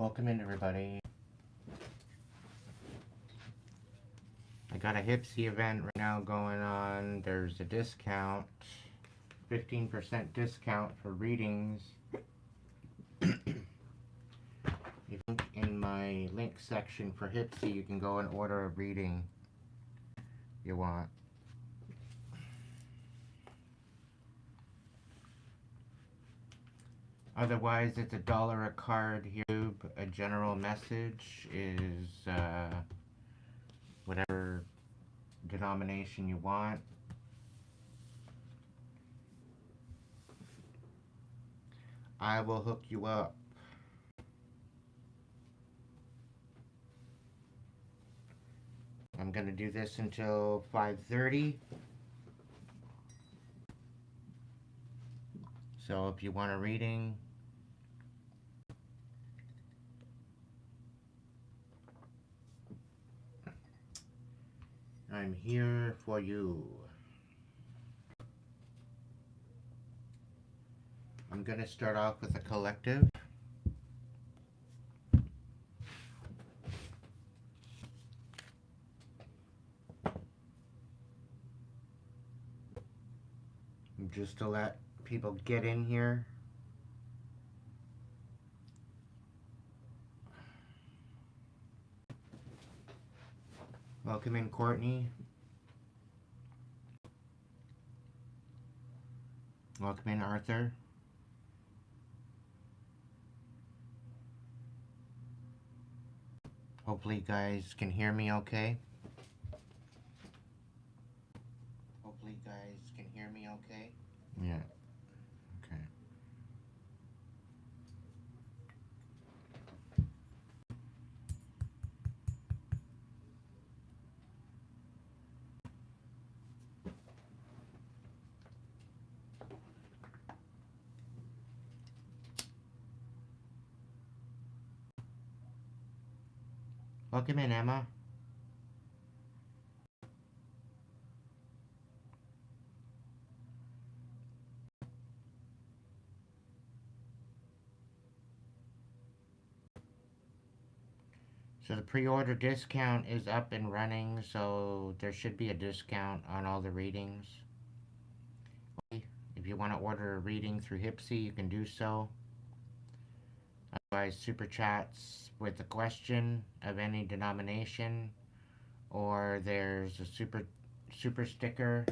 Welcome in, everybody. I got a Hypsee event right now going on. There's a discount, 15% discount for readings. You think in my link section for Hypsee, you can go and order a reading you want. Otherwise, it's $1 a card here. A general message is whatever denomination you want. I will hook you up. I'm going to do this until 5:30. So if you want a reading, I'm here for you. I'm going to start off with a collective. Just to let people get in here. Welcome in, Courtney. Welcome in, Arthur. Hopefully you guys can hear me okay. Hopefully you guys can hear me okay. Yeah. Okay. Welcome in, Emma. So the pre-order discount is up and running, so there should be a discount on all the readings. If you want to order a reading through Hypsee, you can do so. Otherwise, super chats with a question of any denomination, or there's a super sticker,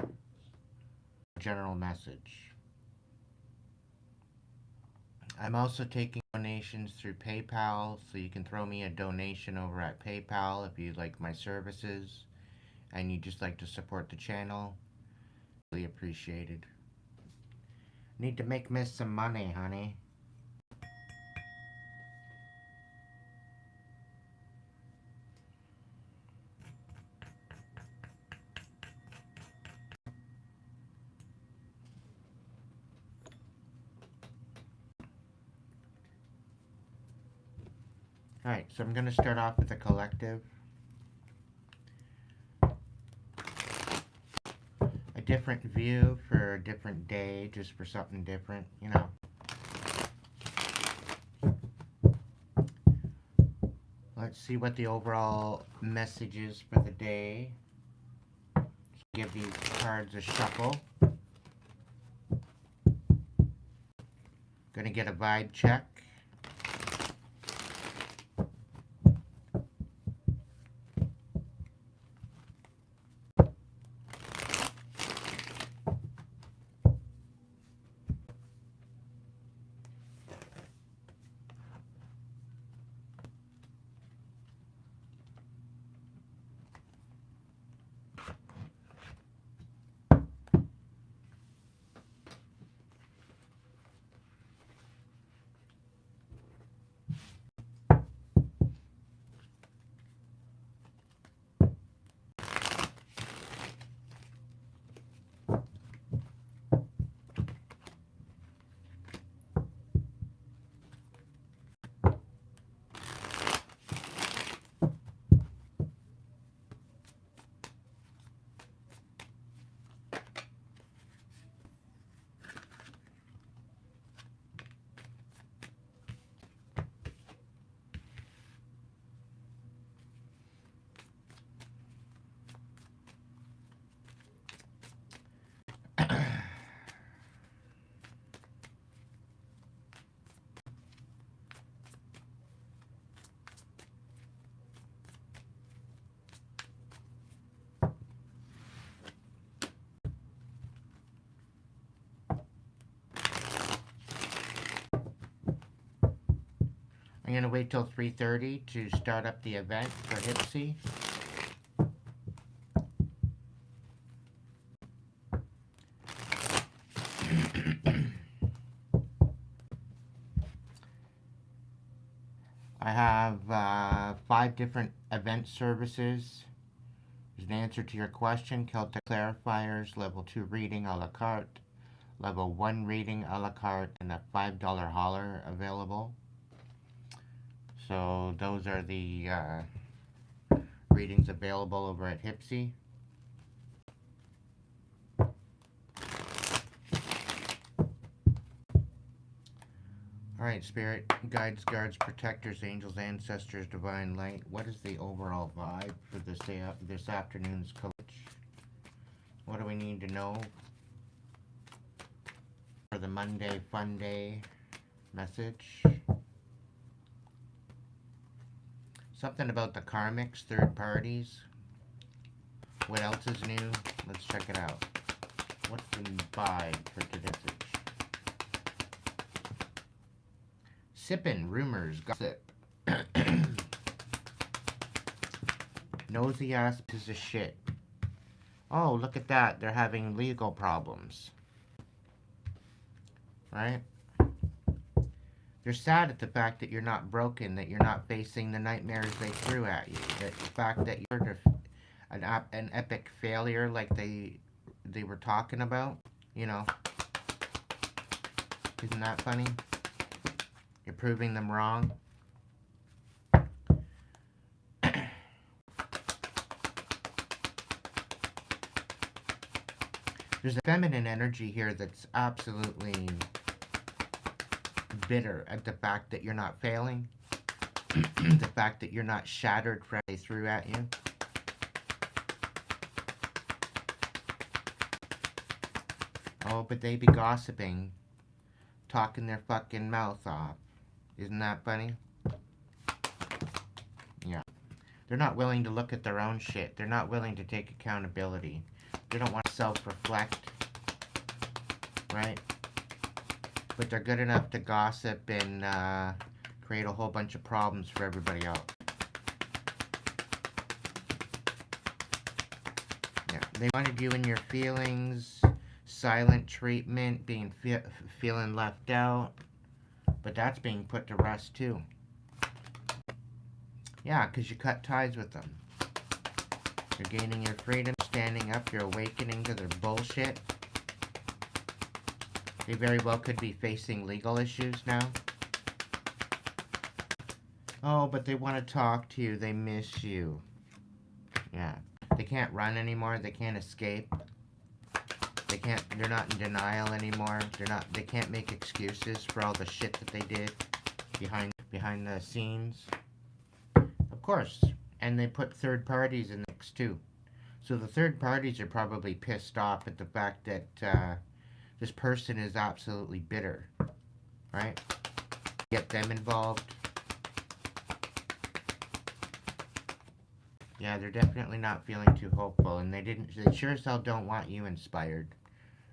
general message. I'm also taking donations through PayPal, so you can throw me a donation over at PayPal if you like my services and you just like to support the channel. Really appreciated. Need to make Miss some money, honey. Alright, so I'm going to start off with a collective. A different view for a different day, just for something different, you know. Let's see what the overall message is for the day. Give these cards a shuffle. Gonna get a vibe check. I'm going to wait till 3:30 to start up the event for Hypsee. I have 5 different event services. There's an answer to your question, Celtic clarifiers, level 2 reading a la carte, level 1 reading a la carte, and a $5 hauler available. So those are the readings available over at Hypsee. Alright, spirit, guides, guards, protectors, angels, ancestors, divine light. What is the overall vibe for this afternoon's coach? What do we need to know for the Monday Fun Day message? Something about the karmics, third parties. What else is new? Let's check it out. What's the vibe for today's message? Sippin', rumors, gossip. Nosy ass piece of shit. Oh, look at that. They're having legal problems. Right? They're sad at the fact that you're not broken, that you're not facing the nightmares they threw at you. That the fact that you're an epic failure like they were talking about. You know. Isn't that funny? You're proving them wrong. There's a feminine energy here that's absolutely bitter at the fact that you're not failing. The fact that you're not shattered from what they threw at you. Oh, but they be gossiping. Talking their fucking mouth off. Isn't that funny? Yeah. They're not willing to look at their own shit. They're not willing to take accountability. They don't want to self-reflect. Right? But they're good enough to gossip and create a whole bunch of problems for everybody else. Yeah. They wanted you in your feelings. Silent treatment. Feeling left out. But that's being put to rest too. Yeah, because you cut ties with them. You're gaining your freedom, standing up, you're awakening to their bullshit. They very well could be facing legal issues now. Oh, but they want to talk to you, they miss you. Yeah. They can't run anymore, they can't escape. They're not in denial anymore. They can't make excuses for all the shit that they did behind the scenes. Of course. And they put third parties in the mix too. So the third parties are probably pissed off at the fact that this person is absolutely bitter. Right? Get them involved. Yeah, they're definitely not feeling too hopeful, and they sure as hell don't want you inspired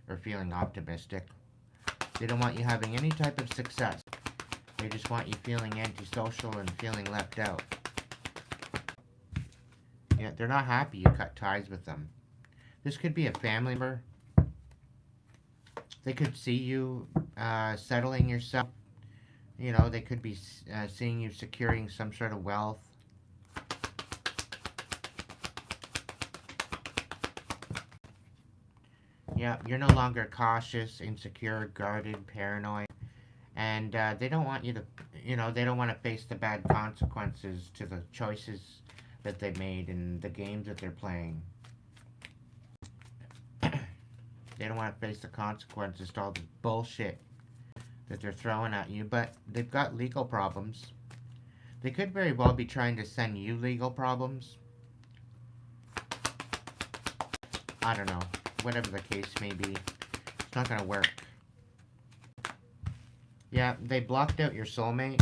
or feeling optimistic. They don't want you having any type of success. They just want you feeling antisocial and feeling left out. Yeah, they're not happy you cut ties with them. This could be a family member. They could see you settling yourself. You know, they could be seeing you securing some sort of wealth. Yeah, you're no longer cautious, insecure, guarded, paranoid. And they don't want you to, they don't want to face the bad consequences to the choices that they made and the games that they're playing. They don't want to face the consequences to all the bullshit that they're throwing at you, but they've got legal problems. They could very well be trying to send you legal problems. I don't know. Whatever the case may be, it's not going to work. Yeah, they blocked out your soulmate.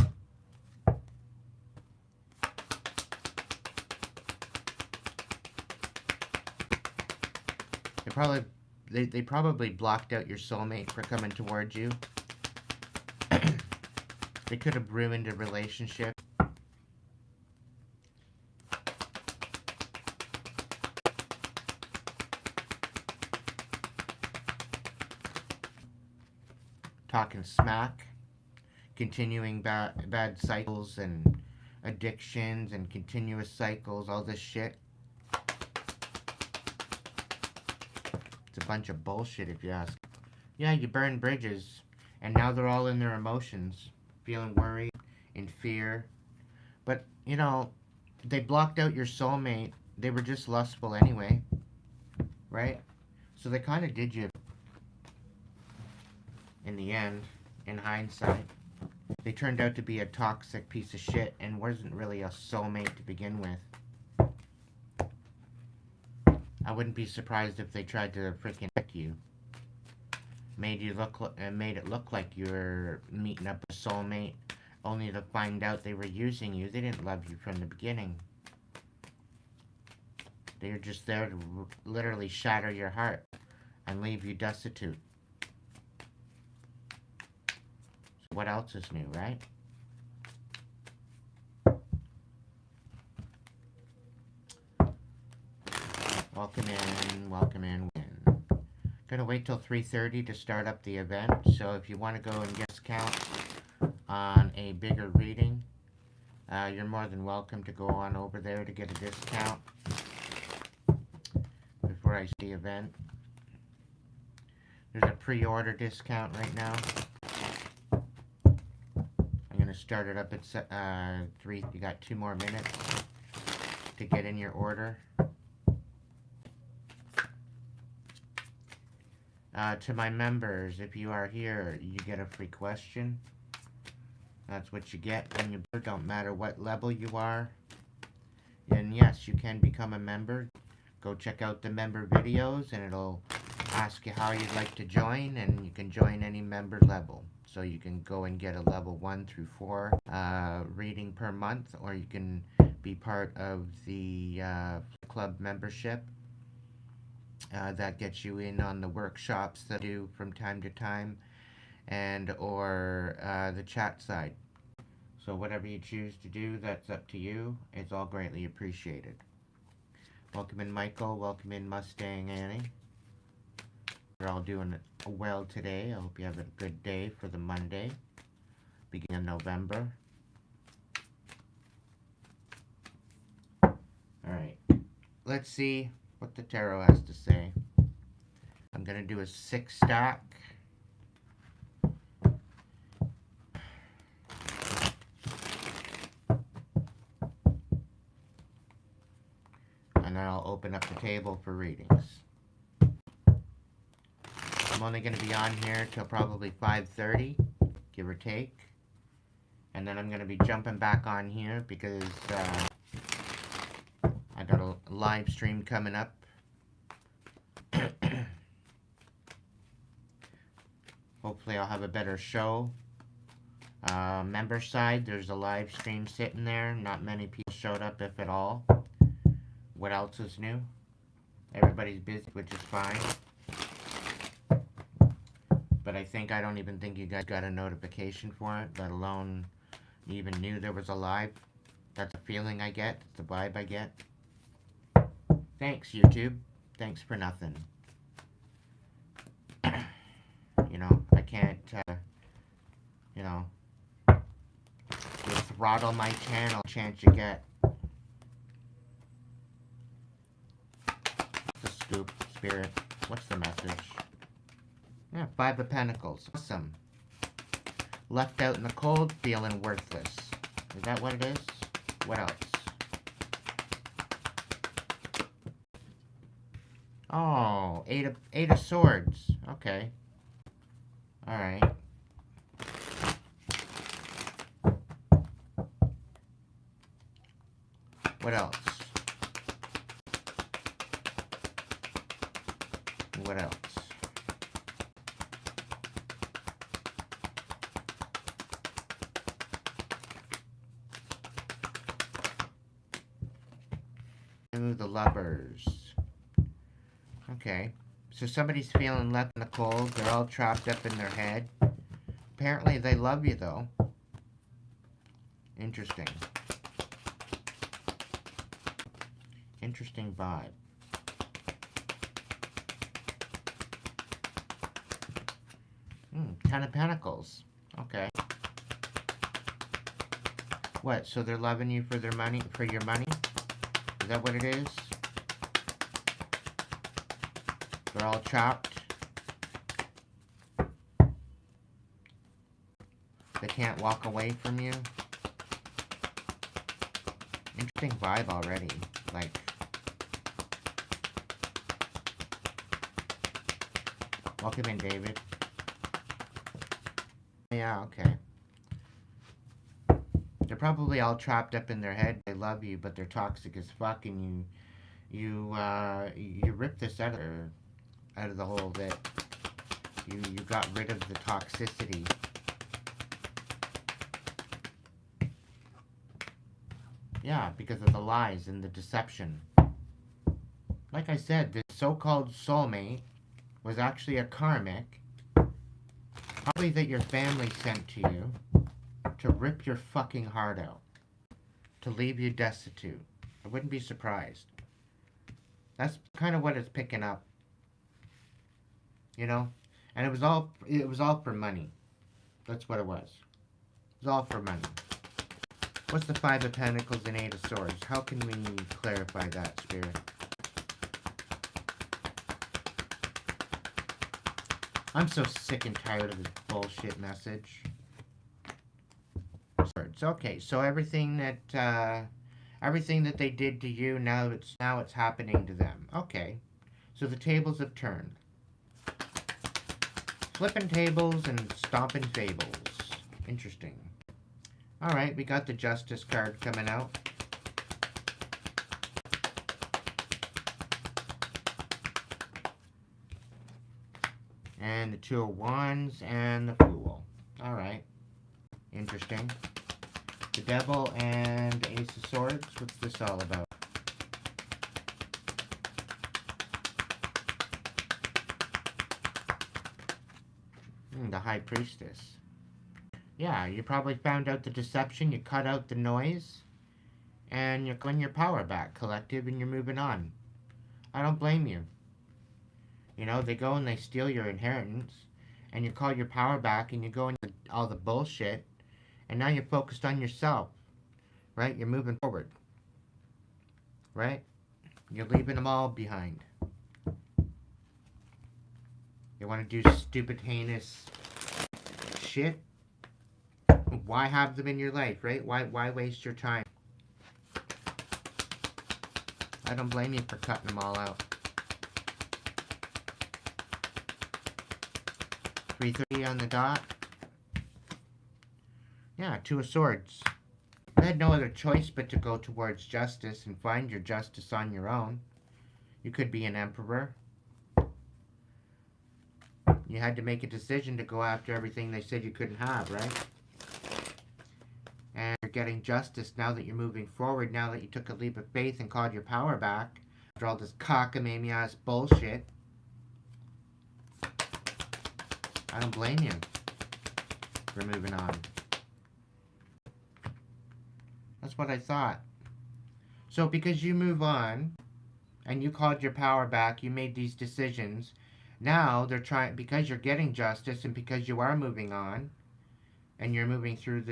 They probably blocked out your soulmate for coming towards you. They could have ruined a relationship. Talking smack. Continuing bad cycles and addictions and continuous cycles, all this shit. It's a bunch of bullshit if you ask. Yeah, you burn bridges, and now they're all in their emotions, feeling worried, in fear. But, you know, they blocked out your soulmate. They were just lustful anyway, right? So they kind of did you in the end, in hindsight. They turned out to be a toxic piece of shit and wasn't really a soulmate to begin with. I wouldn't be surprised if they tried to freaking wreck you. Made it look like you were meeting up a soulmate, only to find out they were using you. They didn't love you from the beginning. They were just there to literally shatter your heart and leave you destitute. So what else is new, right? Welcome in. Gonna wait till 3:30 to start up the event, so if you want to go and get a discount on a bigger reading, you're more than welcome to go on over there to get a discount before I start the event. There's a pre-order discount right now. I'm gonna start it up at 3. You got 2 more minutes to get in your order. To my members, if you are here, you get a free question. That's what you get when you don't matter what level you are. And yes, you can become a member. Go check out the member videos and it'll ask you how you'd like to join, and you can join any member level. So you can go and get a level 1 through 4 reading per month, or you can be part of the club membership. That gets you in on the workshops that I do from time to time, and or the chat side. So whatever you choose to do, that's up to you. It's all greatly appreciated. Welcome in Michael, welcome in Mustang Annie. We're all doing well today. I hope you have a good day for the Monday, beginning of November. Alright, let's see what the tarot has to say. I'm going to do a 6 stack. And then I'll open up the table for readings. I'm only going to be on here till probably 5:30, give or take. And then I'm going to be jumping back on here because I got a live stream coming up. Hopefully I'll have a better show. Member side, there's a live stream sitting there. Not many people showed up, if at all. What else is new? Everybody's busy, which is fine. But I don't even think you guys got a notification for it, let alone you even knew there was a live. That's a feeling I get. It's a vibe I get. Thanks, YouTube. Thanks for nothing. You know, I can't, you know, you throttle my channel, chance you get. What's the scoop, Spirit? What's the message? Yeah, 5 of Pentacles. Awesome. Left out in the cold, feeling worthless. Is that what it is? What else? Oh, 8 of Swords. Okay. Alright. What else? What else? Ooh, the Lovers. Okay. So somebody's feeling left in the cold. They're all trapped up in their head. Apparently they love you, though. Interesting. Interesting vibe. Ten of Pentacles. Okay. What? So they're loving you for their money, for your money? Is that what it is? They're all trapped. They can't walk away from you. Interesting vibe already. Like, welcome in, David. Yeah, okay. They're probably all trapped up in their head. They love you, but they're toxic as fuck, and you rip this out of the whole bit. You got rid of the toxicity. Yeah, because of the lies and the deception. Like I said, this so-called soulmate was actually a karmic, probably that your family sent to you to rip your fucking heart out, to leave you destitute. I wouldn't be surprised. That's kind of what it's picking up, you know. And it was all for money. That's what it was. It was all for money. What's the Five of Pentacles and Eight of Swords? How can we clarify that, Spirit? I'm so sick and tired of this bullshit message. Swords. Okay, so everything that they did to you, now it's happening to them. Okay, so the tables have turned. Flipping tables and stomping fables. Interesting. Alright, we got the Justice card coming out. And the Two of Wands and the Fool. Alright. Interesting. The Devil and the Ace of Swords. What's this all about? The High Priestess. Yeah, you probably found out the deception, you cut out the noise, and you're getting your power back, collective, and you're moving on. I don't blame you. You know, they go and they steal your inheritance, and you call your power back, and you go into all the bullshit, and now you're focused on yourself, right? You're moving forward, right? You're leaving them all behind. You want to do stupid, heinous shit? Why have them in your life, right? Why waste your time? I don't blame you for cutting them all out. 3:30 on the dot. Yeah, Two of Swords. You had no other choice but to go towards justice and find your justice on your own. You could be an emperor. You had to make a decision to go after everything they said you couldn't have, right? And you're getting justice now that you're moving forward, now that you took a leap of faith and called your power back after all this cockamamie ass bullshit. I don't blame you for moving on. That's what I thought. So because you move on and you called your power back, you made these decisions, now they're trying, because you're getting justice and because you are moving on, and you're moving through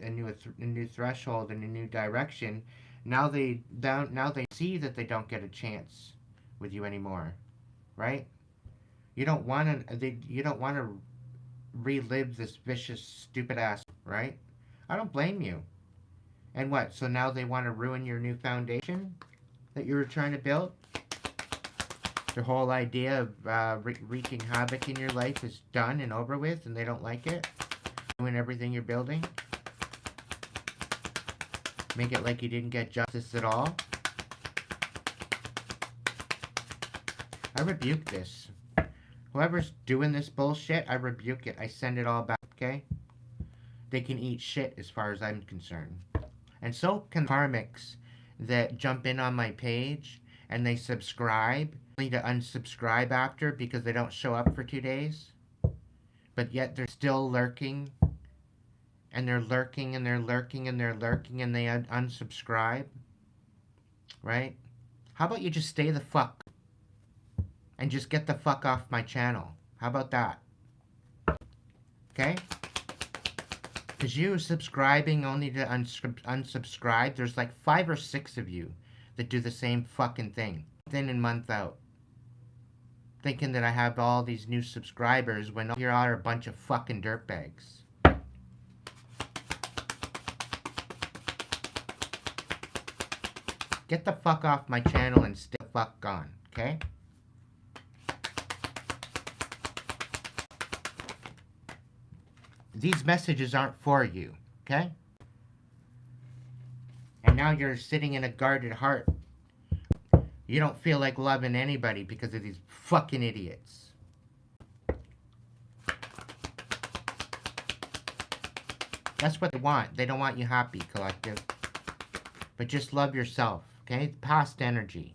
a new threshold and a new direction. Now they see that they don't get a chance with you anymore, right? You don't want to relive this vicious, stupid ass, right? I don't blame you. And what? So now they want to ruin your new foundation that you were trying to build. The whole idea of wreaking havoc in your life is done and over with, and they don't like it. Doing everything you're building. Make it like you didn't get justice at all. I rebuke this. Whoever's doing this bullshit, I rebuke it. I send it all back, okay? They can eat shit as far as I'm concerned. And so can karmics that jump in on my page and they subscribe, only to unsubscribe after because they don't show up for 2 days. But yet they're still lurking and they're lurking and they're lurking and they're lurking and they unsubscribe, right? How about you just stay the fuck and just get the fuck off my channel? How about that? Okay? Because you subscribing only to unsubscribe, there's like 5 or 6 of you that do the same fucking thing, month in and month out. Thinking that I have all these new subscribers when all you are a bunch of fucking dirtbags. Get the fuck off my channel and stay the fuck gone, okay? These messages aren't for you, okay? And now you're sitting in a guarded heart. You don't feel like loving anybody because of these fucking idiots. That's what they want. They don't want you happy, collective. But just love yourself, okay? Past energy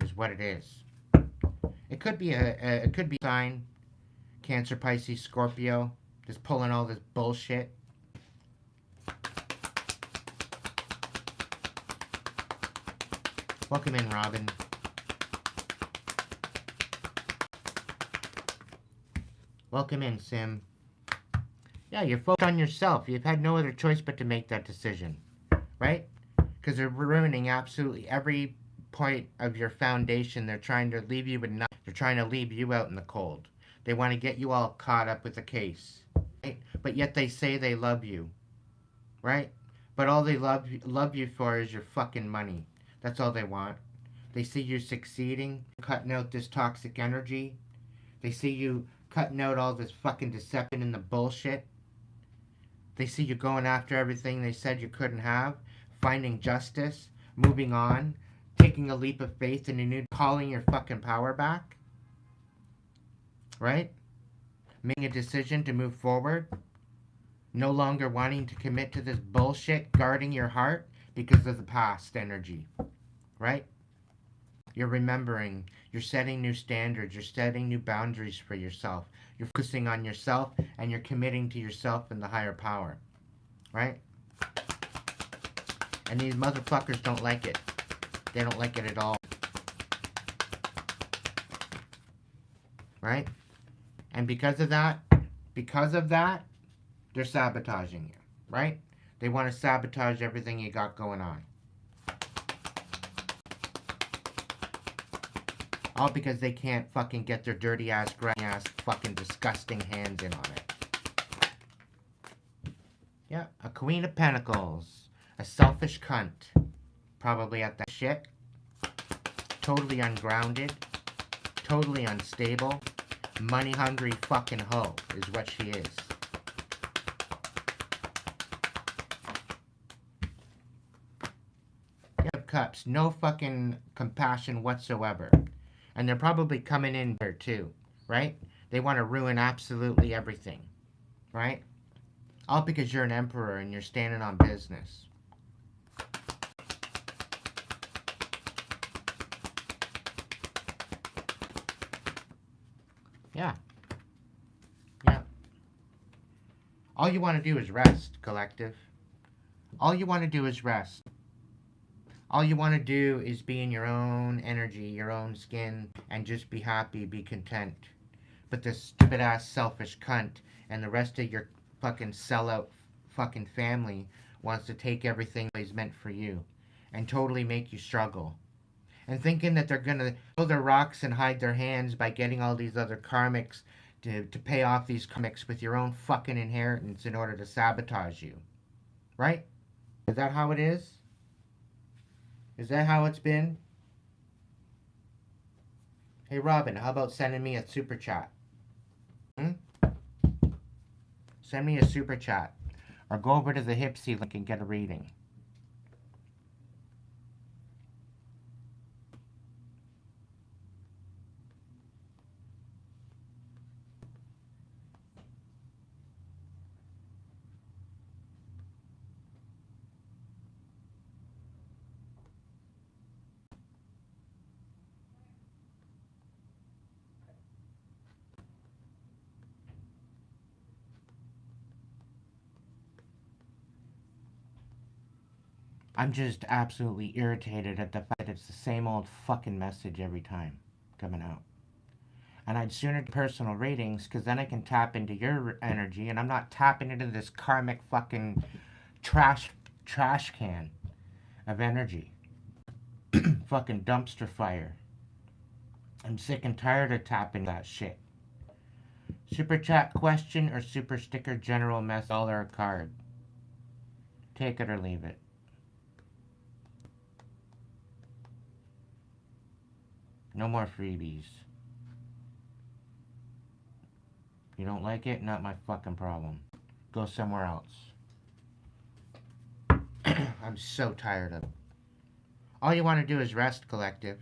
is what it is. It could be a sign, Cancer, Pisces, Scorpio, just pulling all this bullshit. Welcome in, Robin. Welcome in, Sim. Yeah, you're focused on yourself. You've had no other choice but to make that decision, right? Because they're ruining absolutely every point of your foundation. They're trying to leave you with nothing. They're trying to leave you out in the cold. They want to get you all caught up with the case, right? But yet they say they love you, right? But all they love you for is your fucking money. That's all they want. They see you succeeding, cutting out this toxic energy. They see you cutting out all this fucking deception and the bullshit. They see you going after everything they said you couldn't have, finding justice, moving on, taking a leap of faith in a new, calling your fucking power back, right? Making a decision to move forward, no longer wanting to commit to this bullshit, guarding your heart because of the past energy, right? You're remembering, you're setting new standards, you're setting new boundaries for yourself. You're focusing on yourself and you're committing to yourself and the higher power, right? And these motherfuckers don't like it. They don't like it at all. Right? And because of that, they're sabotaging you, right? They want to sabotage everything you got going on. All because they can't fucking get their dirty ass, grimy ass, fucking disgusting hands in on it. Yeah, a Queen of Pentacles. A selfish cunt. Probably at that shit. Totally ungrounded. Totally unstable. Money hungry fucking hoe is what she is. Cups. No fucking compassion whatsoever. And they're probably coming in there too, right? They want to ruin absolutely everything, right? All because you're an emperor and you're standing on business. Yeah. Yeah. All you want to do is rest, collective. All you want to do is rest. All you want to do is be in your own energy, your own skin, and just be happy, be content. But this stupid ass selfish cunt and the rest of your fucking sellout fucking family wants to take everything that is meant for you and totally make you struggle. And thinking that they're gonna throw their rocks and hide their hands by getting all these other karmics to pay off these karmics with your own fucking inheritance in order to sabotage you. Right? Is that how it is? Is that how it's been? Hey Robin, how about sending me a super chat? Send me a super chat. Or go over to the Hypsee link and get a reading. I'm just absolutely irritated at the fact that it's the same old fucking message every time coming out. And I'd sooner do personal readings because then I can tap into your energy and I'm not tapping into this karmic fucking trash can of energy. Fucking dumpster fire. I'm sick and tired of tapping that shit. Super chat question or super sticker general mess all or a card. Take it or leave it. No more freebies. You don't like it? Not my fucking problem. Go somewhere else. I'm so tired of it. All you want to do is rest, collective.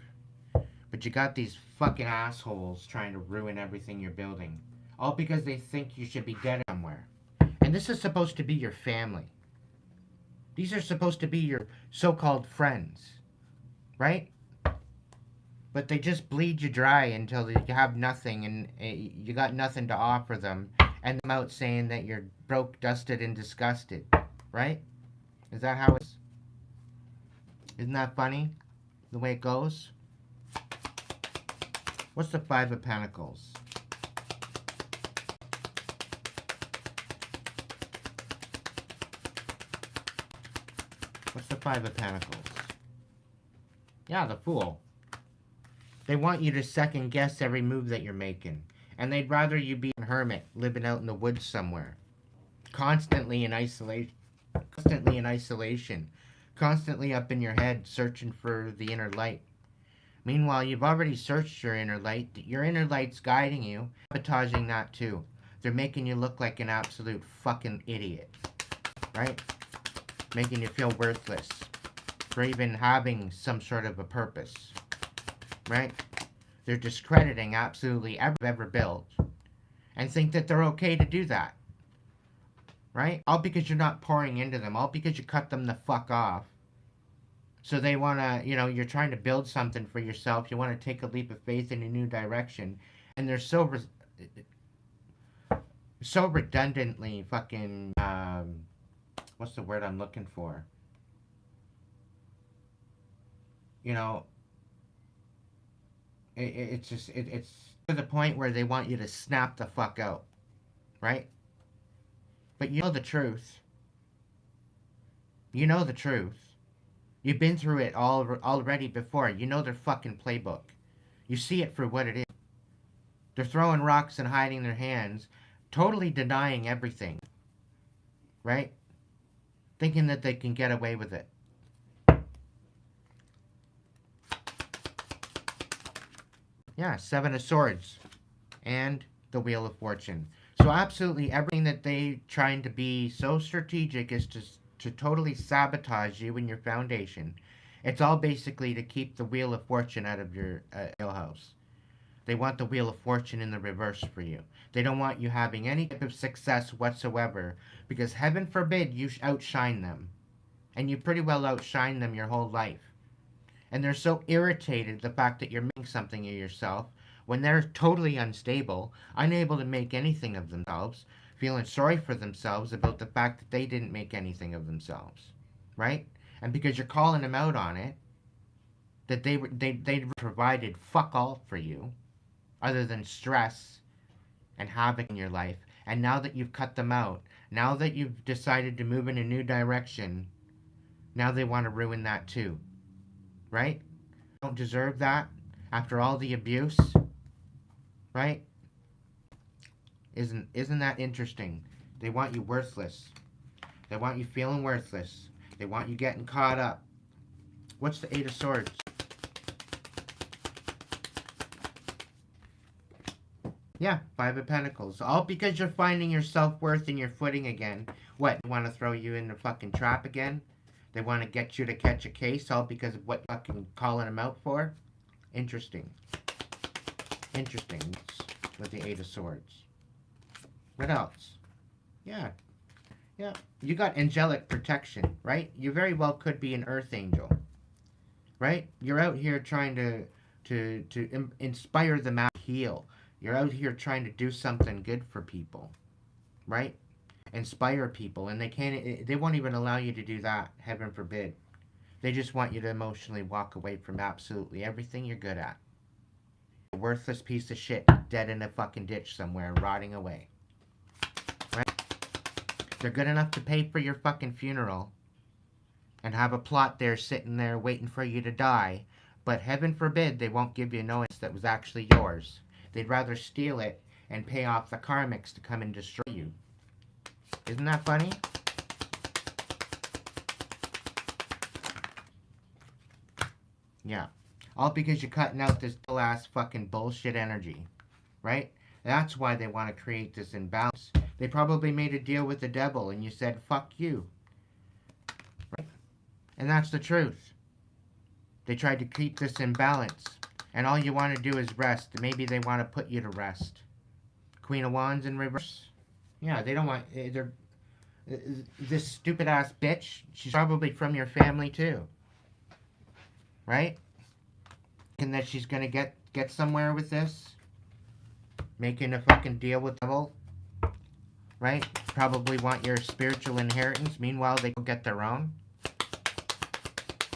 But you got these fucking assholes trying to ruin everything you're building. All because they think you should be dead somewhere. And this is supposed to be your family. These are supposed to be your so-called friends. Right? But they just bleed you dry until you have nothing and you got nothing to offer them. And them out saying that you're broke, dusted, and disgusted. Right? Is that how it's... Isn't that funny? The way it goes? What's the Five of Pentacles? What's the Five of Pentacles? Yeah, the Fool. They want you to second guess every move that you're making. And they'd rather you be a hermit, living out in the woods somewhere. Constantly in isolation. Constantly up in your head, searching for the inner light. Meanwhile, you've already searched your inner light. Your inner light's guiding you, sabotaging that too. They're making you look like an absolute fucking idiot. Right? Making you feel worthless. For even having some sort of a purpose. Right? They're discrediting absolutely everything you've ever built. And think that they're okay to do that. Right? All because you're not pouring into them. All because you cut them the fuck off. So they want to, you're trying to build something for yourself. You want to take a leap of faith in a new direction. And they're so redundantly fucking, what's the word I'm looking for? It's just, it's to the point where they want you to snap the fuck out. Right? But you know the truth. You know the truth. You've been through it already before. You know their fucking playbook. You see it for what it is. They're throwing rocks and hiding their hands, totally denying everything. Right? Thinking that they can get away with it. Yeah, Seven of Swords. And the Wheel of Fortune. So absolutely everything that they're trying to be so strategic is to totally sabotage you and your foundation. It's all basically to keep the Wheel of Fortune out of your house. They want the Wheel of Fortune in the reverse for you. They don't want you having any type of success whatsoever because heaven forbid you outshine them. And you pretty well outshine them your whole life. And they're so irritated the fact that you're making something of yourself when they're totally unstable, unable to make anything of themselves, feeling sorry for themselves about the fact that they didn't make anything of themselves, right? And because you're calling them out on it, that they provided fuck all for you, other than stress and havoc in your life. And now that you've cut them out, now that you've decided to move in a new direction, now they want to ruin that too, right? Don't deserve that after all the abuse, right? Isn't that interesting? They want you worthless. They want you feeling worthless. They want you getting caught up. What's the Eight of Swords? Yeah, Five of Pentacles. All because you're finding your self-worth and your footing again. What, they want to throw you in the fucking trap again? They want to get you to catch a case all because of what you're fucking calling them out for? Interesting. Interesting with the Eight of Swords. What else? Yeah. Yeah. You got angelic protection, right? You very well could be an earth angel. Right? You're out here trying to inspire them out to heal. You're out here trying to do something good for people. Right? Inspire people, and they won't even allow you to do that, heaven forbid. They just want you to emotionally walk away from absolutely everything you're good at. A worthless piece of shit dead in a fucking ditch somewhere, rotting away. Right? They're good enough to pay for your fucking funeral and have a plot there sitting there waiting for you to die, but heaven forbid they won't give you knowing that was actually yours. They'd rather steal it and pay off the karmics to come and destroy you. Isn't that funny? Yeah. All because you're cutting out this ass fucking bullshit energy. Right? That's why they want to create this imbalance. They probably made a deal with the devil and you said, fuck you. Right? And that's the truth. They tried to keep this in balance. And all you want to do is rest. Maybe they want to put you to rest. Queen of Wands in reverse. Yeah, they don't want... this stupid ass bitch, she's probably from your family too. Right? And that she's going to get somewhere with this. Making a fucking deal with the devil. Right? Probably want your spiritual inheritance. Meanwhile, they go get their own.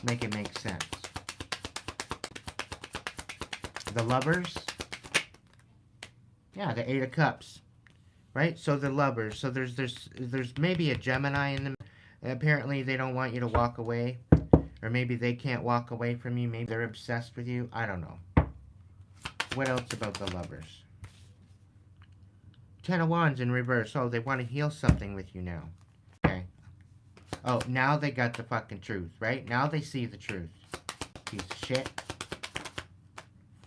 Make it make sense. The Lovers. Yeah, the Eight of Cups. Right? So the Lovers. So there's maybe a Gemini in them. Apparently they don't want you to walk away. Or maybe they can't walk away from you. Maybe they're obsessed with you. I don't know. What else about the Lovers? Ten of Wands in reverse. Oh, they want to heal something with you now. Okay. Oh, now they got the fucking truth, right? Now they see the truth. Piece of shit.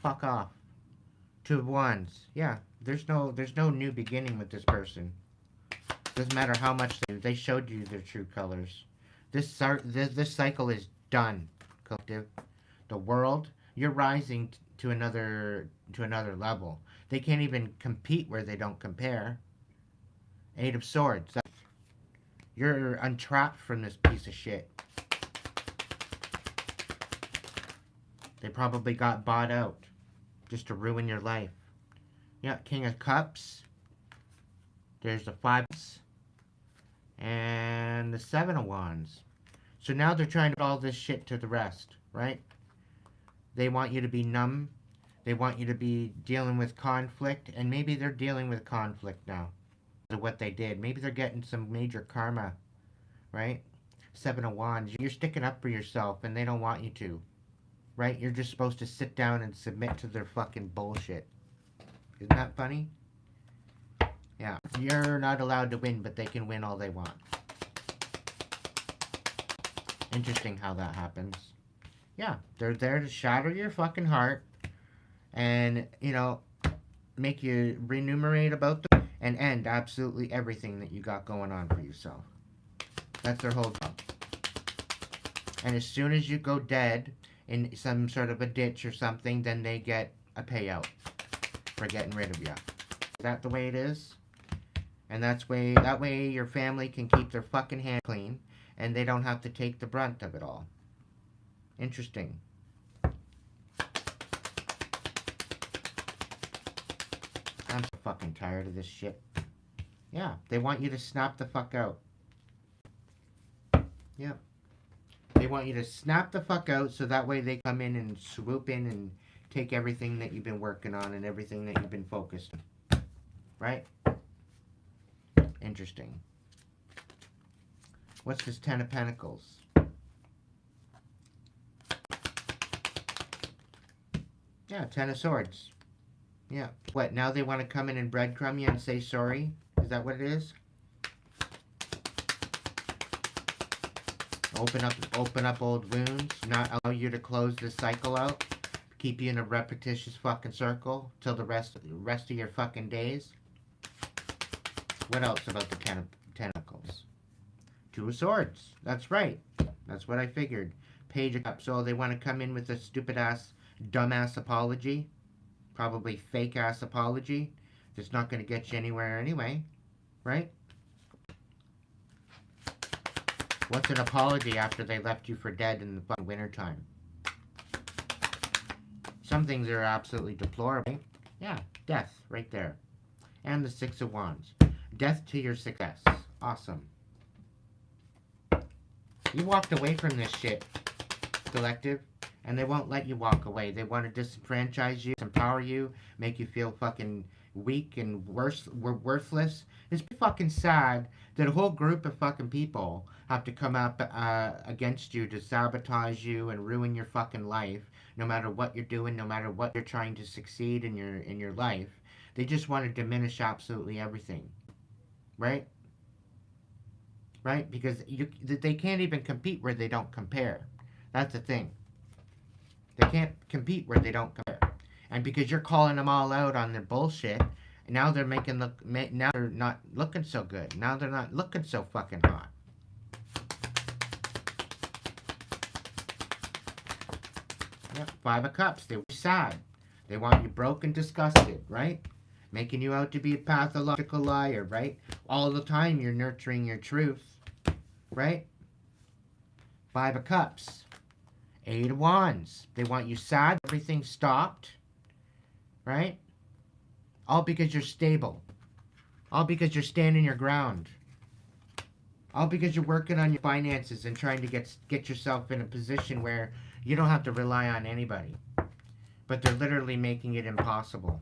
Fuck off. Two of Wands. Yeah, there's no new beginning with this person. Doesn't matter how much they showed you their true colors. This cycle is done, collective. The world, you're rising to another level. They can't even compete where they don't compare. Eight of Swords. You're untrapped from this piece of shit. They probably got bought out just to ruin your life. Yeah, King of Cups. There's the Five and the Seven of Wands. So now they're trying to put all this shit to the rest, right? They want you to be numb. They want you to be dealing with conflict, and maybe they're dealing with conflict now. What they did. Maybe they're getting some major karma, right? Seven of Wands. You're sticking up for yourself, and they don't want you to, right? You're just supposed to sit down and submit to their fucking bullshit. Isn't that funny? Yeah. You're not allowed to win, but they can win all they want. Interesting how that happens. Yeah, they're there to shatter your fucking heart and, you know, make you remunerate about them and end absolutely everything that you got going on for yourself. That's their whole job. And as soon as you go dead in some sort of a ditch or something, then they get a payout for getting rid of you. Is that the way it is? And that way your family can keep their fucking hand clean and they don't have to take the brunt of it all. Interesting. I'm so fucking tired of this shit. Yeah, they want you to snap the fuck out. Yeah. They want you to snap the fuck out so that way they come in and swoop in and take everything that you've been working on and everything that you've been focused on. Right? Interesting. What's this Ten of Pentacles? Yeah, Ten of Swords. Yeah. What, now they want to come in and breadcrumb you and say sorry? Is that what it is? Open up old wounds, not allow you to close this cycle out, keep you in a repetitious fucking circle till the rest of your fucking days. What else about the Ten of Pentacles? Two of Swords. That's right. That's what I figured. Page of Cups. So they want to come in with a stupid ass, dumbass apology. Probably fake ass apology. That's not going to get you anywhere anyway. Right? What's an apology after they left you for dead in the fucking wintertime? Some things are absolutely deplorable. Yeah, death right there. And the Six of Wands. Death to your success. Awesome. You walked away from this shit. collective, and they won't let you walk away. They want to disenfranchise you, empower you, make you feel fucking weak and worthless. It's fucking sad that a whole group of fucking people have to come up against you to sabotage you and ruin your fucking life. No matter what you're doing, no matter what you're trying to succeed in your life, they just want to diminish absolutely everything, right? Right? Because they can't even compete where they don't compare. That's the thing. They can't compete where they don't compare. And because you're calling them all out on their bullshit, now they're now they're not looking so good. Now they're not looking so fucking hot. Yep, Five of Cups. They were sad. They want you broke and disgusted, right? Making you out to be a pathological liar, right? All the time you're nurturing your truth, right? Five of Cups. Eight of Wands. They want you sad. Everything stopped, right? All because you're stable. All because you're standing your ground. All because you're working on your finances and trying to get yourself in a position where you don't have to rely on anybody. But they're literally making it impossible.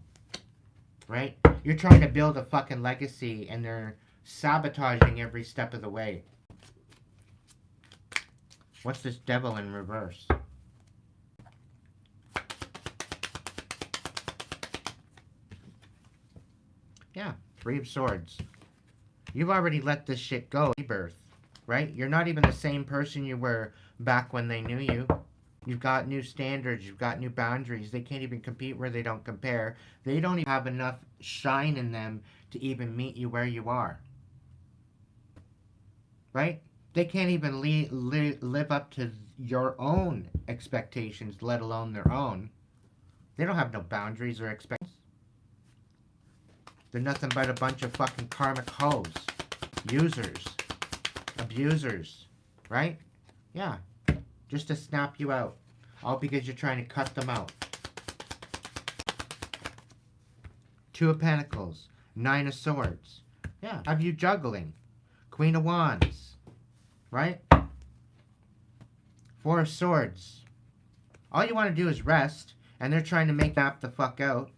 Right? You're trying to build a fucking legacy and they're sabotaging every step of the way. What's this Devil in reverse? Yeah, Three of Swords. You've already let this shit go. Rebirth, right? You're not even the same person you were back when they knew you. You've got new standards. You've got new boundaries. They can't even compete where they don't compare. They don't even have enough shine in them to even meet you where you are. Right? They can't even live up to your own expectations, let alone their own. They don't have no boundaries or expectations. They're nothing but a bunch of fucking karmic hoes. Users. Abusers. Right? Yeah. Just to snap you out. All because you're trying to cut them out. Two of Pentacles. Nine of Swords. Yeah. Have you juggling? Queen of Wands. Right? Four of Swords. All you want to do is rest. And they're trying to make nap the fuck out.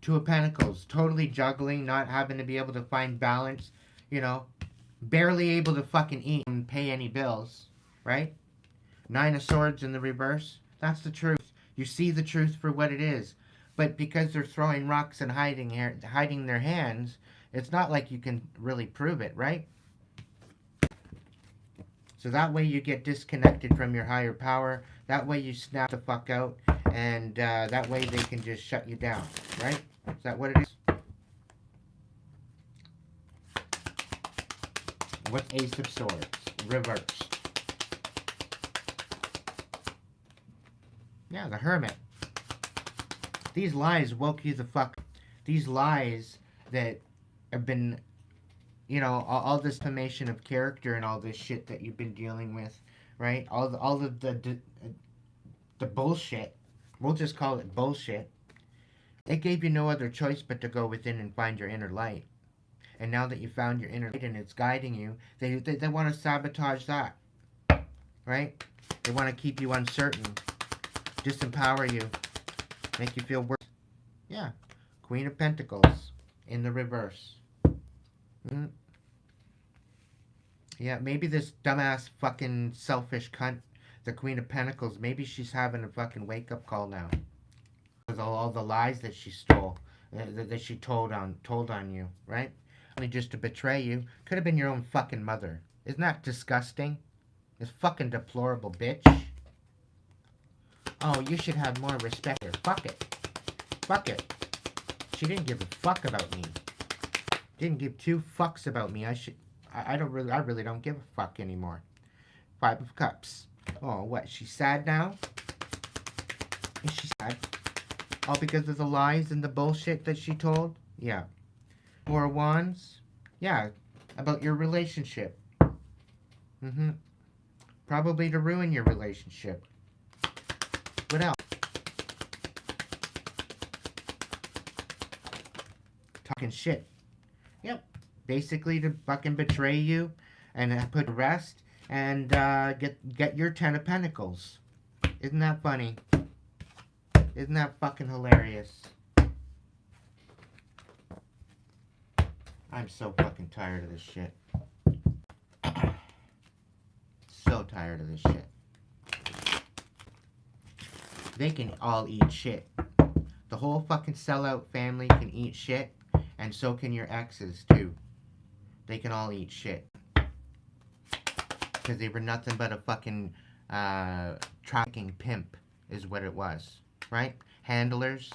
Two of Pentacles. Totally juggling. Not having to be able to find balance. You know. Barely able to fucking eat and pay any bills. Right? Nine of Swords in the reverse. That's the truth. You see the truth for what it is. But because they're throwing rocks and hiding their hands, it's not like you can really prove it, right? So that way you get disconnected from your higher power. That way you snap the fuck out. And that way they can just shut you down, right? Is that what it is? What's Ace of Swords? Reversed. Yeah, the Hermit. These lies woke you the fuck up. These lies that have been, you know, all this formation of character and all this shit that you've been dealing with, right? All of the bullshit. We'll just call it bullshit. It gave you no other choice but to go within and find your inner light. And now that you found your inner light and it's guiding you, they want to sabotage that, right? They want to keep you uncertain, disempower you, make you feel worse. Yeah, Queen of Pentacles in the reverse. Yeah, maybe this dumbass fucking selfish cunt, the Queen of Pentacles, maybe she's having a fucking wake-up call now. With all the lies that she stole, that she told on you, right? Only just to betray you. Could have been your own fucking mother. Isn't that disgusting? This fucking deplorable bitch. Oh, you should have more respect for her. Fuck it. Fuck it. She didn't give a fuck about me. Didn't give two fucks about me. I really don't give a fuck anymore. Five of Cups. Oh, what? She's sad now? Is she sad? All because of the lies and the bullshit that she told? Yeah. Four of Wands? Yeah, about your relationship. Probably to ruin your relationship. What else? Talking shit. Yep. Basically to fucking betray you and put to rest and get your 10 of Pentacles. Isn't that funny? Isn't that fucking hilarious? I'm so fucking tired of this shit. So tired of this shit. They can all eat shit. The whole fucking sellout family can eat shit, and so can your exes too. They can all eat shit. Because they were nothing but a fucking trafficking pimp, is what it was. Right? Handlers,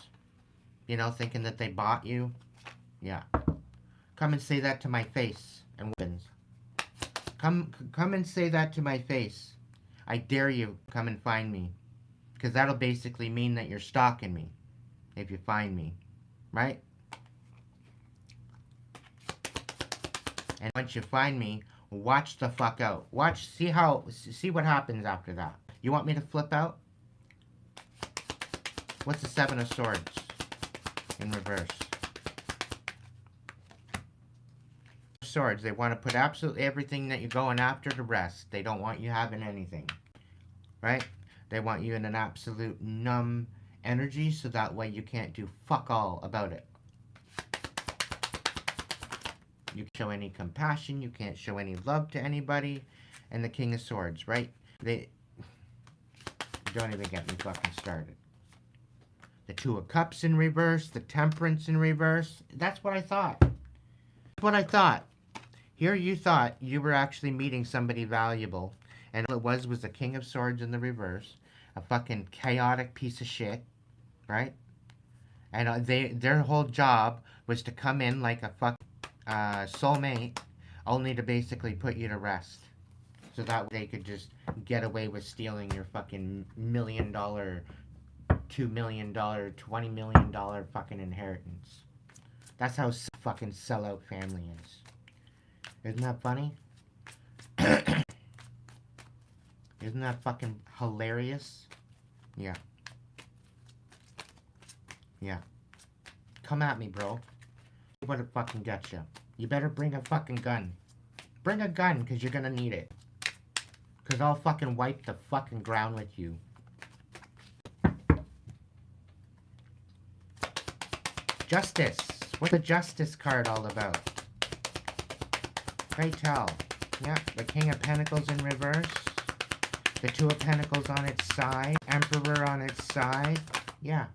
you know, thinking that they bought you. Yeah. Come and say that to my face, and wins. Come and say that to my face. I dare you, come and find me. Because that'll basically mean that you're stalking me. If you find me. Right? And once you find me, watch the fuck out. Watch, see what happens after that. You want me to flip out? What's the Seven of Swords in reverse? Swords, they want to put absolutely everything that you're going after to rest. They don't want you having anything. Right? They want you in an absolute numb energy, so that way you can't do fuck all about it. You can't show any compassion, you can't show any love to anybody. And the King of Swords, right? They don't even get me fucking started. The Two of Cups in reverse, the Temperance in reverse. That's what I thought. That's what I thought. Here you thought you were actually meeting somebody valuable, and all it was the King of Swords in the reverse, a fucking chaotic piece of shit, right? And their whole job was to come in like a fucking soulmate, only to basically put you to rest, so that they could just get away with stealing your fucking $1 million, $2 million, $20 million fucking inheritance. That's how fucking sellout family is. Isn't that funny? Isn't that fucking hilarious? Yeah. Yeah. Come at me, bro. What it fucking gets you. You better bring a fucking gun. Bring a gun, because you're gonna need it. Because I'll fucking wipe the fucking ground with you. Justice. What's the Justice card all about? Pray tell. Yeah, the King of Pentacles in reverse. The Two of Pentacles on its side. Emperor on its side. Yeah.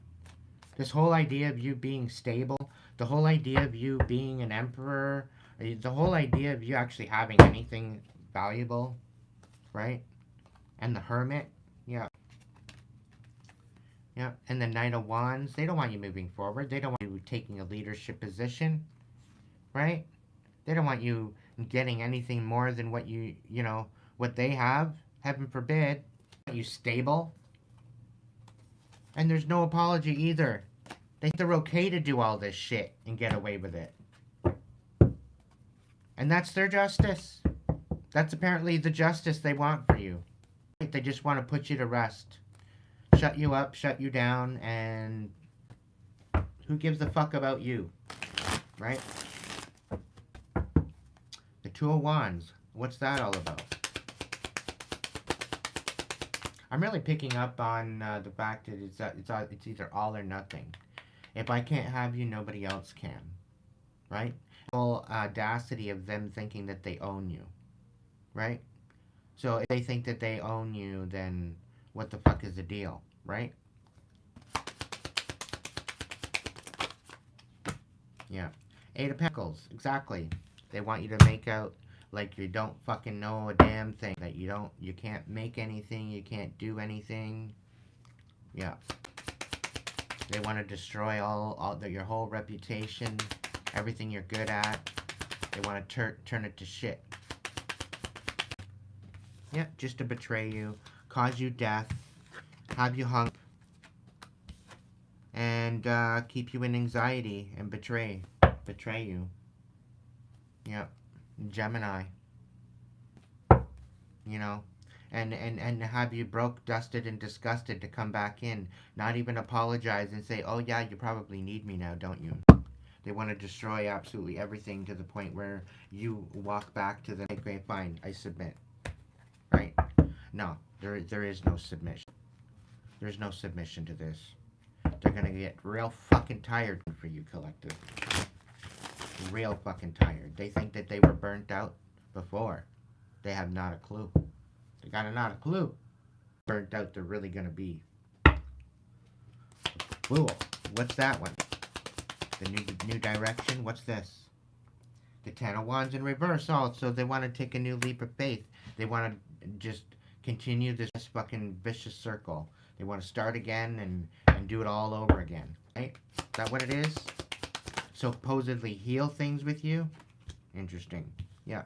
This whole idea of you being stable. The whole idea of you being an emperor. The whole idea of you actually having anything valuable. Right? And the Hermit. Yeah. Yeah. And the Knight of Wands. They don't want you moving forward. They don't want you taking a leadership position. Right? They don't want you getting anything more than what what they have. Heaven forbid. They want you stable. And there's no apology either. They think they're okay to do all this shit and get away with it. And that's their justice. That's apparently the justice they want for you. They just want to put you to rest. Shut you up, shut you down, and who gives a fuck about you? Right? The Two of Wands. What's that all about? I'm really picking up on the fact that it's either all or nothing. If I can't have you, nobody else can. Right? The whole audacity of them thinking that they own you. Right? So if they think that they own you, then what the fuck is the deal? Right? Yeah. Eight of Pentacles. Exactly. They want you to make out like you don't fucking know a damn thing. That you can't make anything, you can't do anything. Yeah. They want to destroy your whole reputation, everything you're good at. They want to turn it to shit. Yeah, just to betray you, cause you death, have you hung, and keep you in anxiety and betray you. Yeah, Gemini. You know, and have you broke, dusted, and disgusted to come back in, not even apologize and say, oh yeah, you probably need me now, don't you? They want to destroy absolutely everything to the point where you walk back to them, okay, fine, I submit. No, there is no submission. There's no submission to this. They're gonna get real fucking tired for you, collective. Real fucking tired. They think that they were burnt out before. They have not a clue. They got not a clue. Burnt out they're really gonna be. Whoa, what's that one? The new direction? What's this? The Ten of Wands in reverse. Oh, so they want to take a new leap of faith. They want to just continue this fucking vicious circle. They want to start again and do it all over again. Right? Is that what it is? Supposedly heal things with you? Interesting. Yeah.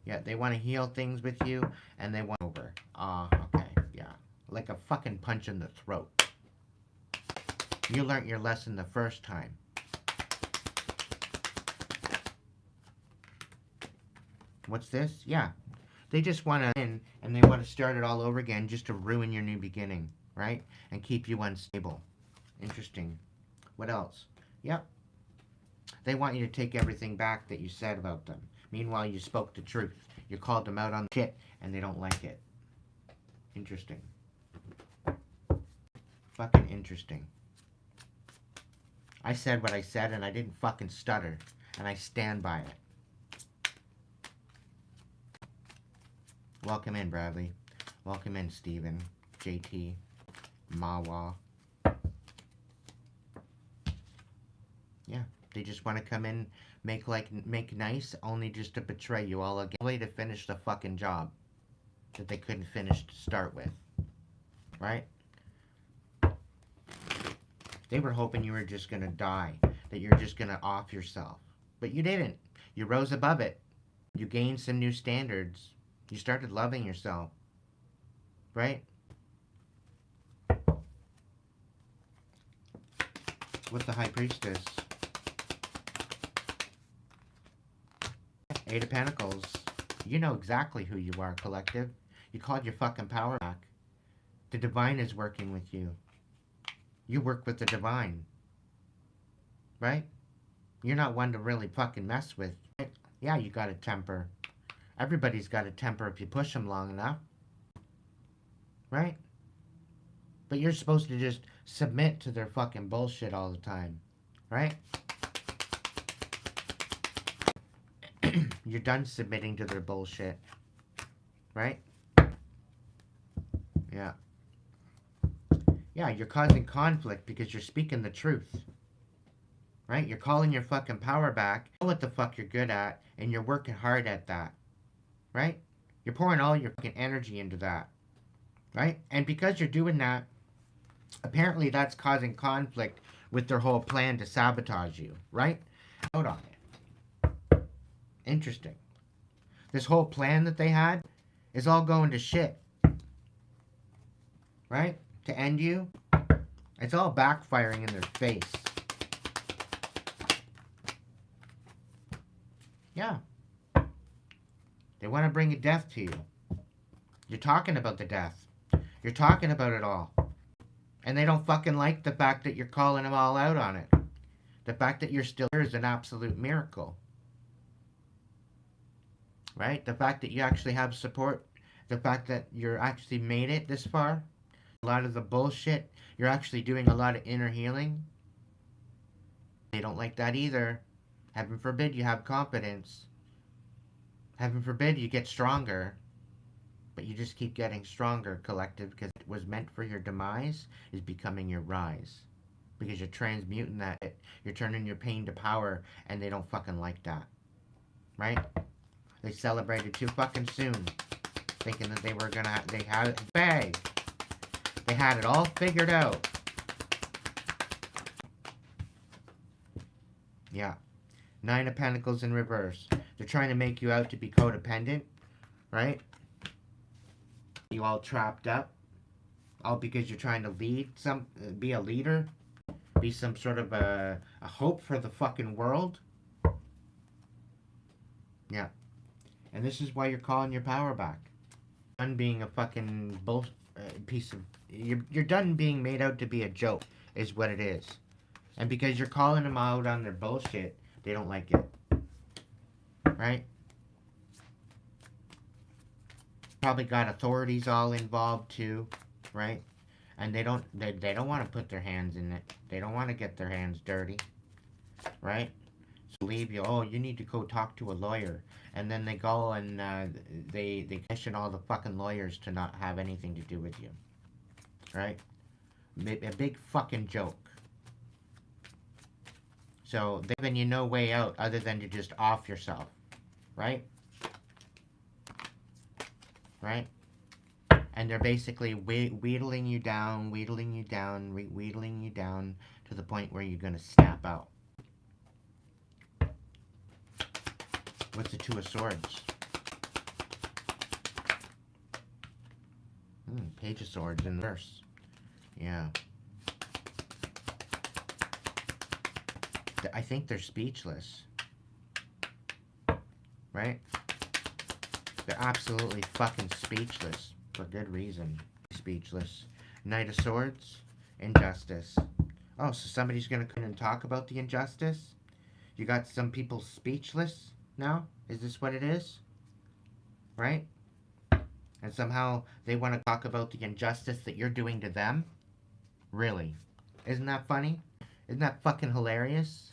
Yeah, they want to heal things with you, and they want over. Okay, yeah. Like a fucking punch in the throat. You learned your lesson the first time. What's this? Yeah. They just want to in, and they want to start it all over again just to ruin your new beginning, right? And keep you unstable. Interesting. What else? Yep. They want you to take everything back that you said about them. Meanwhile, you spoke the truth. You called them out on shit, and they don't like it. Interesting. Fucking interesting. I said what I said, and I didn't fucking stutter. And I stand by it. Welcome in, Bradley. Welcome in, Steven, JT, Mawa. Yeah, they just want to come in, make nice, only just to betray you all again. Only to finish the fucking job that they couldn't finish to start with. Right? They were hoping you were just gonna die, that you're just gonna off yourself. But you didn't. You rose above it. You gained some new standards. You started loving yourself. Right? With the High Priestess. Eight of Pentacles. You know exactly who you are, collective. You called your fucking power back. The divine is working with you. You work with the divine. Right? You're not one to really fucking mess with. Yeah, you got a temper. Everybody's got a temper if you push them long enough. Right? But you're supposed to just submit to their fucking bullshit all the time. Right? You're done submitting to their bullshit. Right? Yeah. Yeah, you're causing conflict because you're speaking the truth. Right? You're calling your fucking power back. You know what the fuck you're good at, and you're working hard at that. Right? You're pouring all your fucking energy into that. Right? And because you're doing that, apparently that's causing conflict with their whole plan to sabotage you. Right? Out on it. Interesting. This whole plan that they had is all going to shit. Right? To end you. It's all backfiring in their face. Yeah. They want to bring a death to you. You're talking about the death. You're talking about it all. And they don't fucking like the fact that you're calling them all out on it. The fact that you're still here is an absolute miracle. Right? The fact that you actually have support. The fact that you're actually made it this far. A lot of the bullshit. You're actually doing a lot of inner healing. They don't like that either. Heaven forbid you have confidence. Heaven forbid you get stronger. But you just keep getting stronger, collective, because it was meant for your demise is becoming your rise. Because you're transmuting that. You're turning your pain to power, and they don't fucking like that. Right? They celebrated too fucking soon. Thinking that they were gonna, they had it bagged. They had it all figured out. Yeah. Nine of Pentacles in reverse. They're trying to make you out to be codependent. Right? You all trapped up. All because you're trying to lead be a leader. Be some sort of a hope for the fucking world. Yeah. And this is why you're calling your power back. Done being a fucking piece of... You're done being made out to be a joke, is what it is. And because you're calling them out on their bullshit, they don't like it. Right? Probably got authorities all involved too, right? And they don't want to put their hands in it. They don't want to get their hands dirty, right? So leave you. Oh, you need to go talk to a lawyer, and then they go and they commission all the fucking lawyers to not have anything to do with you, right? A big fucking joke. So they've given you no way out other than to just off yourself, right? Right? And they're basically wheedling you down, wheedling you down, wheedling you down to the point where you're gonna snap out. What's the Two of Swords? Page of Swords in reverse. Yeah. I think they're speechless. Right? They're absolutely fucking speechless. For good reason. Speechless. Knight of Swords. Injustice. Oh, so somebody's gonna come and talk about the injustice? You got some people speechless now? Is this what it is? Right? And somehow they want to talk about the injustice that you're doing to them? Really? Isn't that funny? Isn't that fucking hilarious?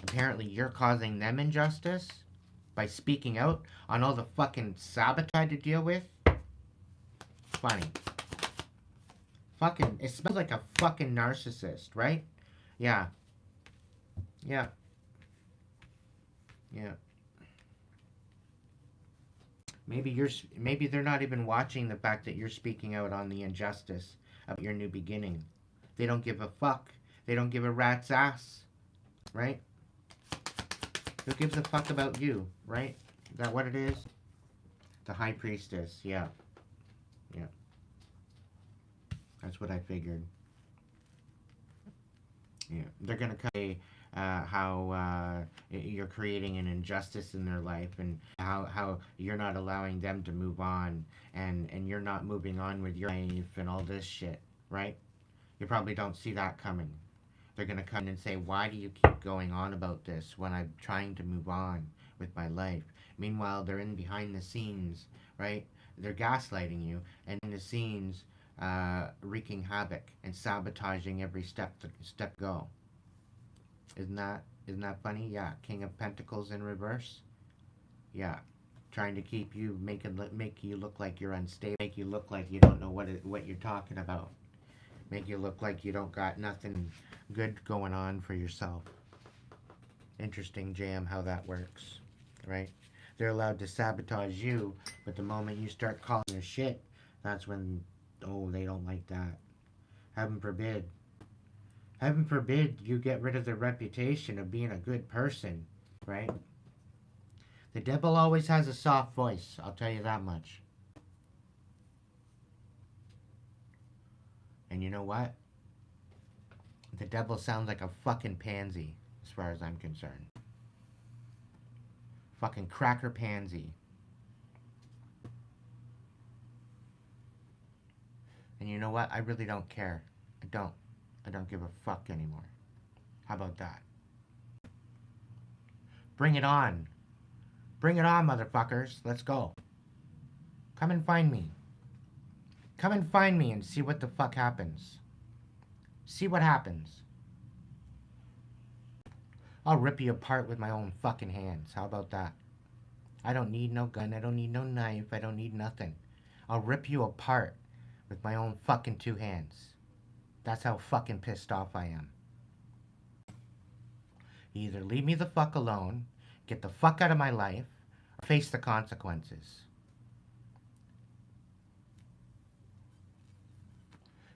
Apparently you're causing them injustice by speaking out on all the fucking sabotage to deal with? Funny. Fucking, it smells like a fucking narcissist, right? Yeah. Yeah. Yeah. Maybe they're not even watching the fact that you're speaking out on the injustice of your new beginning. They don't give a fuck. They don't give a rat's ass, right? Who gives a fuck about you, right? Is that what it is? The High Priestess, yeah. Yeah. That's what I figured. Yeah. They're gonna say how you're creating an injustice in their life, and how you're not allowing them to move on, and you're not moving on with your life and all this shit, right? You probably don't see that coming. They're gonna come in and say, why do you keep going on about this when I'm trying to move on with my life? Meanwhile, they're in behind the scenes, right? They're gaslighting you, and in the scenes, wreaking havoc and sabotaging every step go. Isn't that funny? Yeah, King of Pentacles in reverse. Yeah, trying to keep you make you look like you're unstable, make you look like you don't know what you're talking about, make you look like you don't got nothing good going on for yourself. Interesting, Jam, how that works, right? They're allowed to sabotage you, but the moment you start calling their shit, that's when, oh, they don't like that. Heaven forbid. Heaven forbid you get rid of the reputation of being a good person, right? The devil always has a soft voice, I'll tell you that much. And you know what? The devil sounds like a fucking pansy, as far as I'm concerned. Fucking cracker pansy. And you know what? I really don't care. I don't. I don't give a fuck anymore. How about that? Bring it on. Bring it on, motherfuckers. Let's go. Come and find me. Come and find me and see what the fuck happens. See what happens. I'll rip you apart with my own fucking hands. How about that? I don't need no gun. I don't need no knife. I don't need nothing. I'll rip you apart with my own fucking two hands. That's how fucking pissed off I am. You either leave me the fuck alone, get the fuck out of my life, or face the consequences.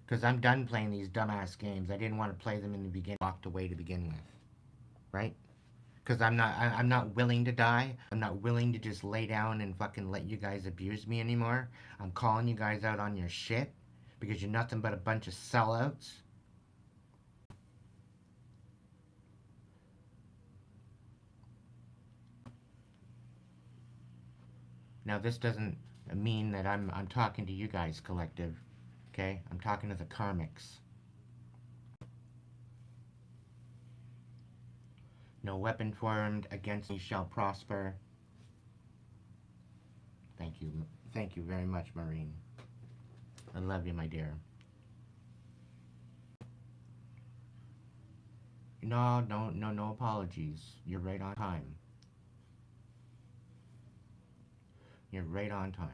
Because I'm done playing these dumbass games. I didn't want to play them in the beginning. Walked away to begin with. Right? Because I'm not willing to die. I'm not willing to just lay down and fucking let you guys abuse me anymore. I'm calling you guys out on your shit. Because you're nothing but a bunch of sellouts. Now this doesn't mean that I'm talking to you guys, collective. Okay? I'm talking to the karmics. No weapon formed against me shall prosper. Thank you. Thank you very much, Maureen. I love you, my dear. No, no, no, no apologies. You're right on time. You're right on time.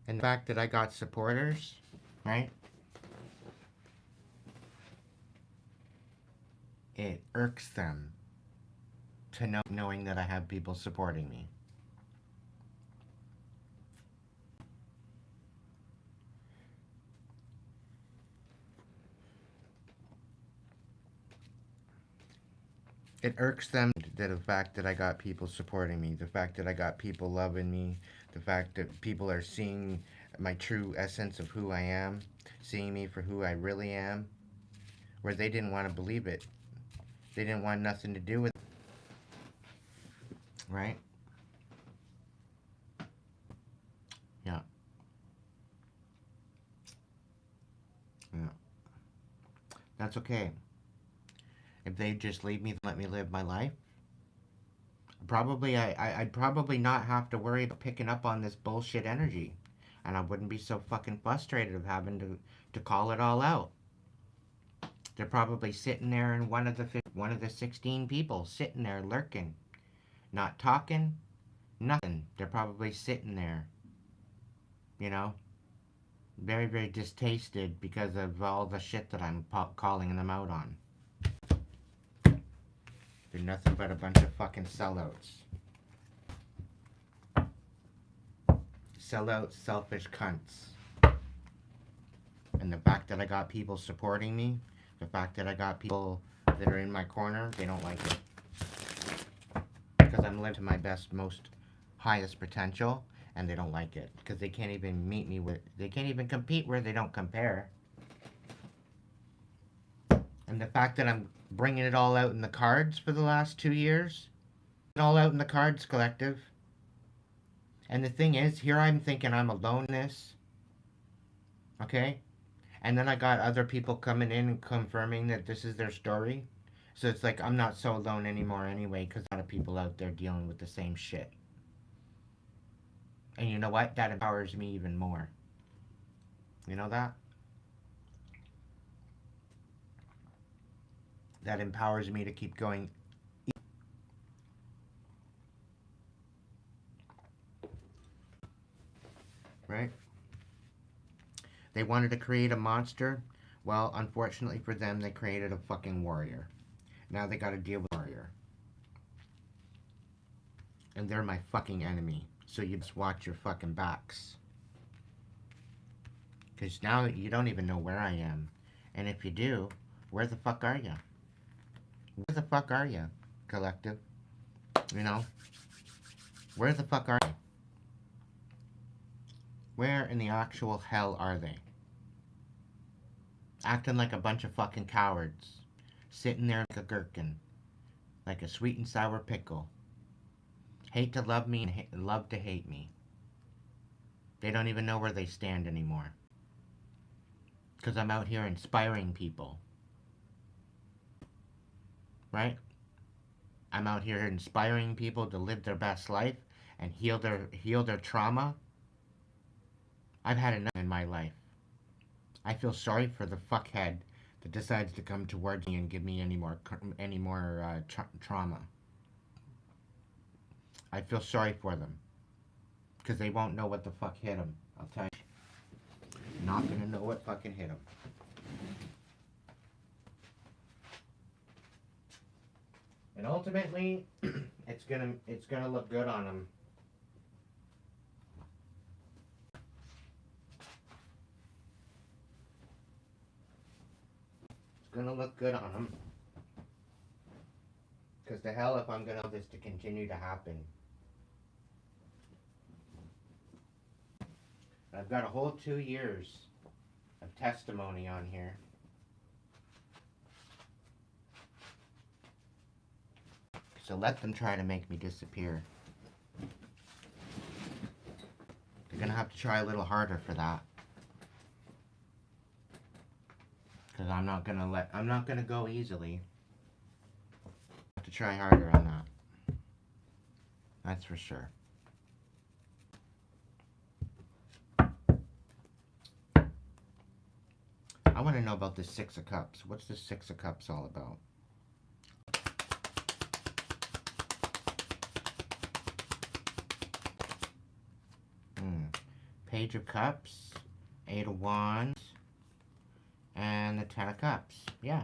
And the fact that I got supporters, right? It irks them to knowing that I have people supporting me. It irks them that the fact that I got people supporting me, the fact that I got people loving me, the fact that people are seeing my true essence of who I am, seeing me for who I really am, where they didn't want to believe it. They didn't want nothing to do with it, right? Yeah. Yeah. That's okay. If they just leave me, let me live my life, I'd probably not have to worry about picking up on this bullshit energy. And I wouldn't be so fucking frustrated of having to call it all out. They're probably sitting there and one of the 16 people sitting there lurking, not talking, nothing. They're probably sitting there, you know, very, very distasted because of all the shit that I'm calling them out on. They're nothing but a bunch of fucking sellouts. Sellout, selfish cunts. And the fact that I got people supporting me, the fact that I got people that are in my corner, they don't like it. Because I'm living to my best, most highest potential, and they don't like it. Because they can't even meet me with, they can't even compete where they don't compare. And the fact that I'm bringing it all out in the cards for the last 2 years, all out in the cards collective. And the thing is, here I'm thinking I'm alone in this. Okay? And then I got other people coming in and confirming that this is their story. So it's like I'm not so alone anymore anyway, because a lot of people out there dealing with the same shit. And you know what? That empowers me even more. You know that? That empowers me to keep going. Right? They wanted to create a monster. Well, unfortunately for them, they created a fucking warrior. Now they gotta deal with warrior. And they're my fucking enemy. So you just watch your fucking backs. Because now you don't even know where I am. And if you do, where the fuck are you? Where the fuck are you, collective? You know? Where the fuck are you? Where in the actual hell are they? Acting like a bunch of fucking cowards. Sitting there like a gherkin. Like a sweet and sour pickle. Hate to love me and love to hate me. They don't even know where they stand anymore. Because I'm out here inspiring people. Right? I'm out here inspiring people to live their best life and heal their trauma. I've had enough in my life. I feel sorry for the fuckhead that decides to come towards me and give me any more trauma. I feel sorry for them because they won't know what the fuck hit them. I'll tell you, not gonna know what fucking hit them. And ultimately, it's gonna look good on them. It's gonna look good on them. Because the hell if I'm gonna allow this to continue to happen. I've got a whole 2 years of testimony on here. So let them try to make me disappear. They're gonna have to try a little harder for that. Because I'm not gonna go easily. I have to try harder on that. That's for sure. I want to know about this Six of Cups. What's the Six of Cups all about? Page of Cups, Eight of Wands, and the Ten of Cups. Yeah.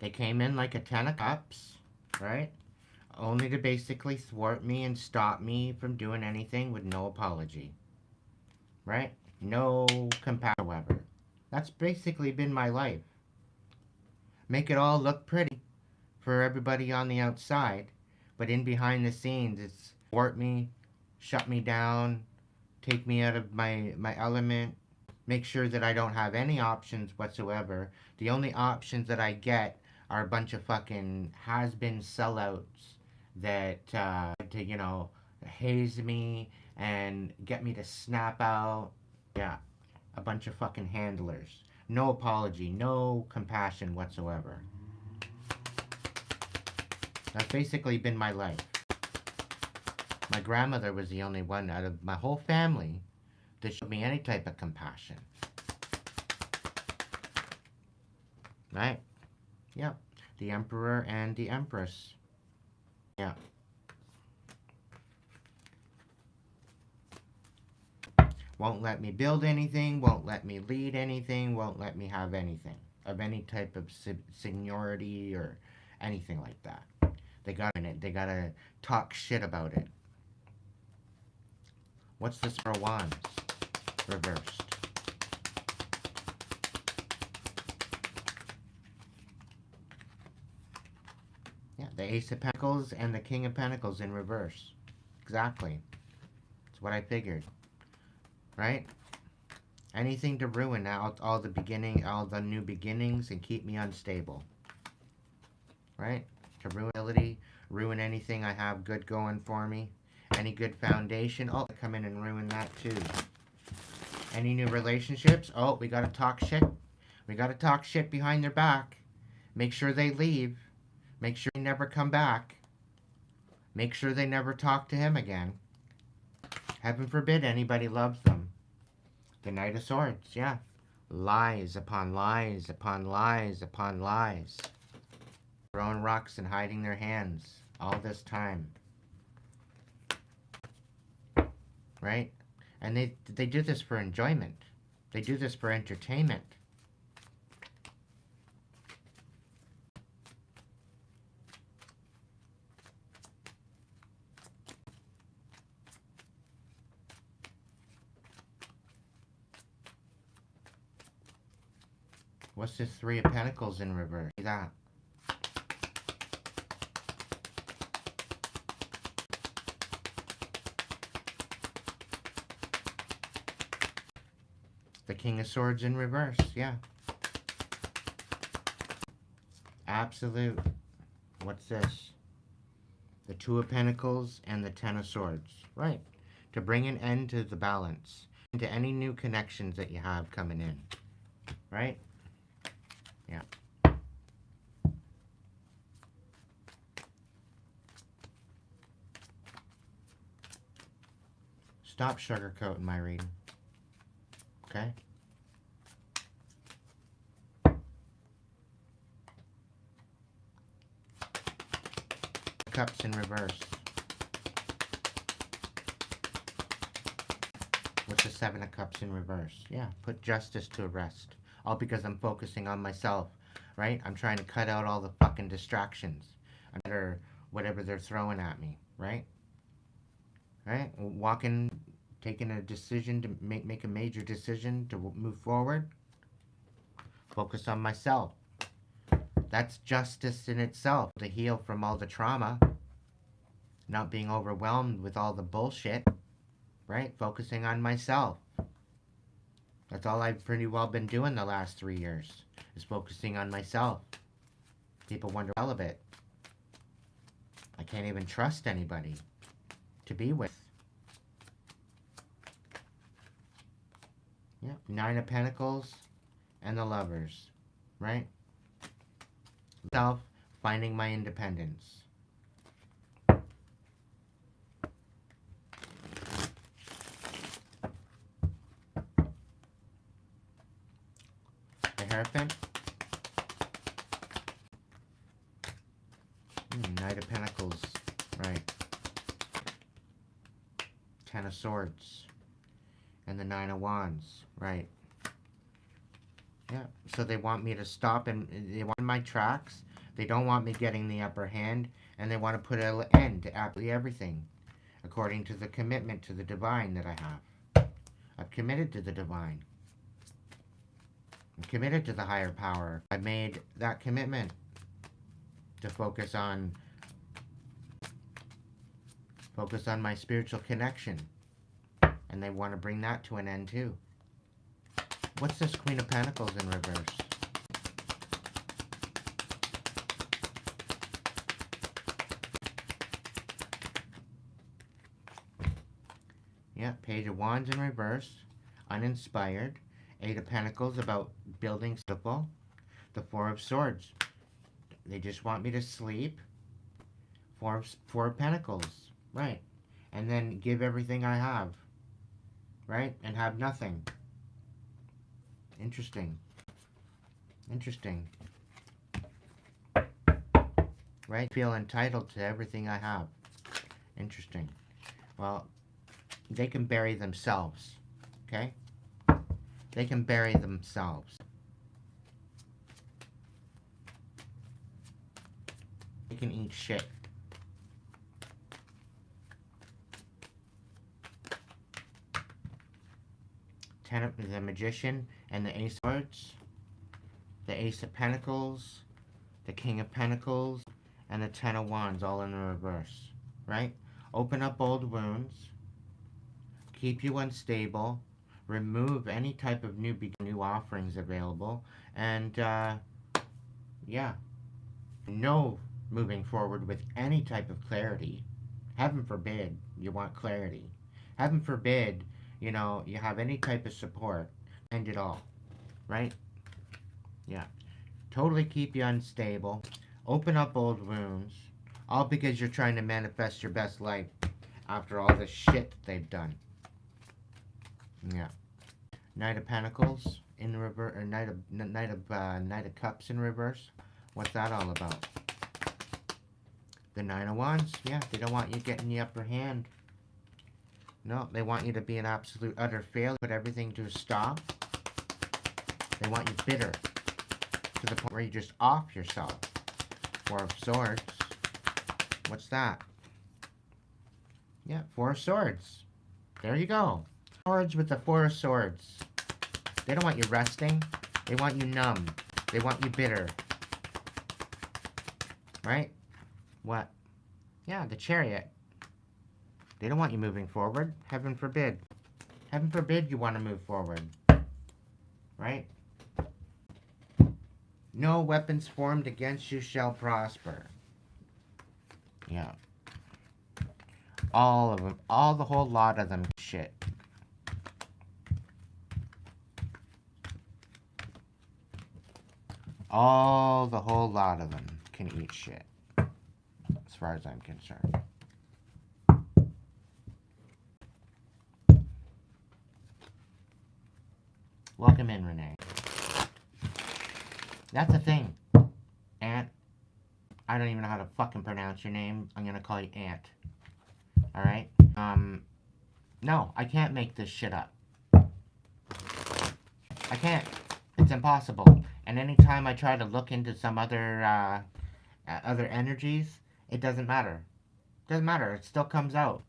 They came in like a Ten of Cups, right? Only to basically thwart me and stop me from doing anything with no apology. Right? No compassion whatsoever. That's basically been my life. Make it all look pretty for everybody on the outside, but in behind the scenes, it's thwart me, shut me down, take me out of my element, make sure that I don't have any options whatsoever. The only options that I get are a bunch of fucking has-been sellouts that, haze me and get me to snap out. Yeah, a bunch of fucking handlers. No apology, no compassion whatsoever. That's basically been my life. My grandmother was the only one out of my whole family that showed me any type of compassion. Right? Yeah. The Emperor and the Empress. Yeah. Won't let me build anything, won't let me lead anything, won't let me have anything of any type of seniority or anything like that. They got in it. They gotta talk shit about it. What's this for Wands? Reversed. Yeah, the Ace of Pentacles and the King of Pentacles in reverse. Exactly. That's what I figured. Right? Anything to ruin all the new beginnings and keep me unstable. Right? To ruin anything I have good going for me. Any good foundation, oh, come in and ruin that too. Any new relationships, oh, we gotta talk shit. We gotta talk shit behind their back. Make sure they leave. Make sure they never come back. Make sure they never talk to him again. Heaven forbid anybody loves them. The Knight of Swords, yeah. Lies upon lies upon lies upon lies. Throwing rocks and hiding their hands all this time. Right? And they do this for enjoyment. They do this for entertainment. What's this Three of Pentacles in reverse? See that? The King of Swords in reverse, yeah. Absolute. What's this? The Two of Pentacles and the Ten of Swords. Right. To bring an end to the balance. Into any new connections that you have coming in. Right? Yeah. Stop sugarcoating my reading. Okay? Cups in reverse. What's the Seven of Cups in reverse? Yeah, put justice to rest. All because I'm focusing on myself, right? I'm trying to cut out all the fucking distractions. Or whatever they're throwing at me, right? Right? Taking a decision to make a major decision to move forward. Focus on myself. That's justice in itself, to heal from all the trauma. Not being overwhelmed with all the bullshit. Right? Focusing on myself. That's all I've pretty well been doing the last 3 years. Is focusing on myself. People wonder all of it. I can't even trust anybody to be with. Yeah, Nine of Pentacles and the Lovers. right? Self, finding my independence. The Hierophant. Knight of Pentacles, right. Ten of Swords. And the Nine of Wands, right. Yeah, so they want me to stop, and they want my tracks. They don't want me getting the upper hand, and they want to put an end to absolutely everything, according to the commitment to the divine that I have. I've committed to the divine. I'm committed to the higher power. I made that commitment to focus on my spiritual connection, and they want to bring that to an end too. What's this Queen of Pentacles in reverse? Yeah, Page of Wands in reverse, uninspired. Eight of Pentacles about building simple. The Four of Swords. They just want me to sleep. Four of Pentacles, right. And then give everything I have, right? And have nothing. Interesting. Interesting. Right? Feel entitled to everything I have. Interesting. Well, they can bury themselves. Okay? They can bury themselves. They can eat shit. The Magician and the Ace of Swords, the Ace of Pentacles, the King of Pentacles, and the Ten of Wands all in the reverse, right? Open up old wounds, keep you unstable, remove any type of new offerings available, and yeah, no moving forward with any type of clarity. Heaven forbid you want clarity. Heaven forbid, you know, you have any type of support. End it all, right? Yeah. Totally keep you unstable. Open up old wounds. All because you're trying to manifest your best life after all the shit they've done. Yeah. Knight of Pentacles in reverse, or Knight of Cups in reverse. What's that all about? The Nine of Wands. Yeah, they don't want you getting the upper hand. No, they want you to be an absolute utter failure. Put everything to a stop. They want you bitter to the point where you just off yourself. Four of Swords. What's that? Yeah, Four of Swords. There you go. Swords with the Four of Swords. They don't want you resting. They want you numb. They want you bitter. Right? What? Yeah, the Chariot. They don't want you moving forward. Heaven forbid. Heaven forbid you want to move forward. Right? No weapons formed against you shall prosper. Yeah. All of them. The whole lot of them shit. The whole lot of them can eat shit. As far as I'm concerned. Welcome in, Renee. That's the thing. Aunt. I don't even know how to fucking pronounce your name. I'm gonna call you Aunt. Alright? No, I can't make this shit up. I can't. It's impossible. And anytime I try to look into some other energies, it doesn't matter. It doesn't matter. It still comes out.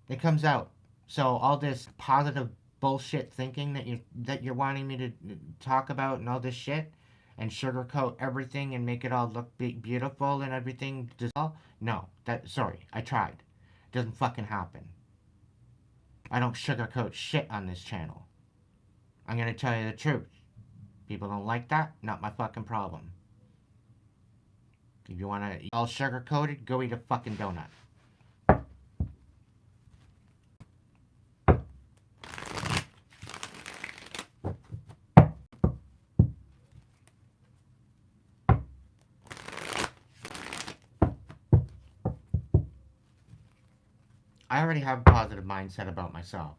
It comes out. So all this positive bullshit thinking that you're wanting me to talk about and all this shit and sugarcoat everything and make it all look beautiful and everything, no, sorry, I tried. Doesn't fucking happen. I don't sugarcoat shit on this channel. I'm gonna tell you the truth. People don't like that, not my fucking problem. If you wanna eat all sugar-coated, go eat a fucking donut. I already have a positive mindset about myself.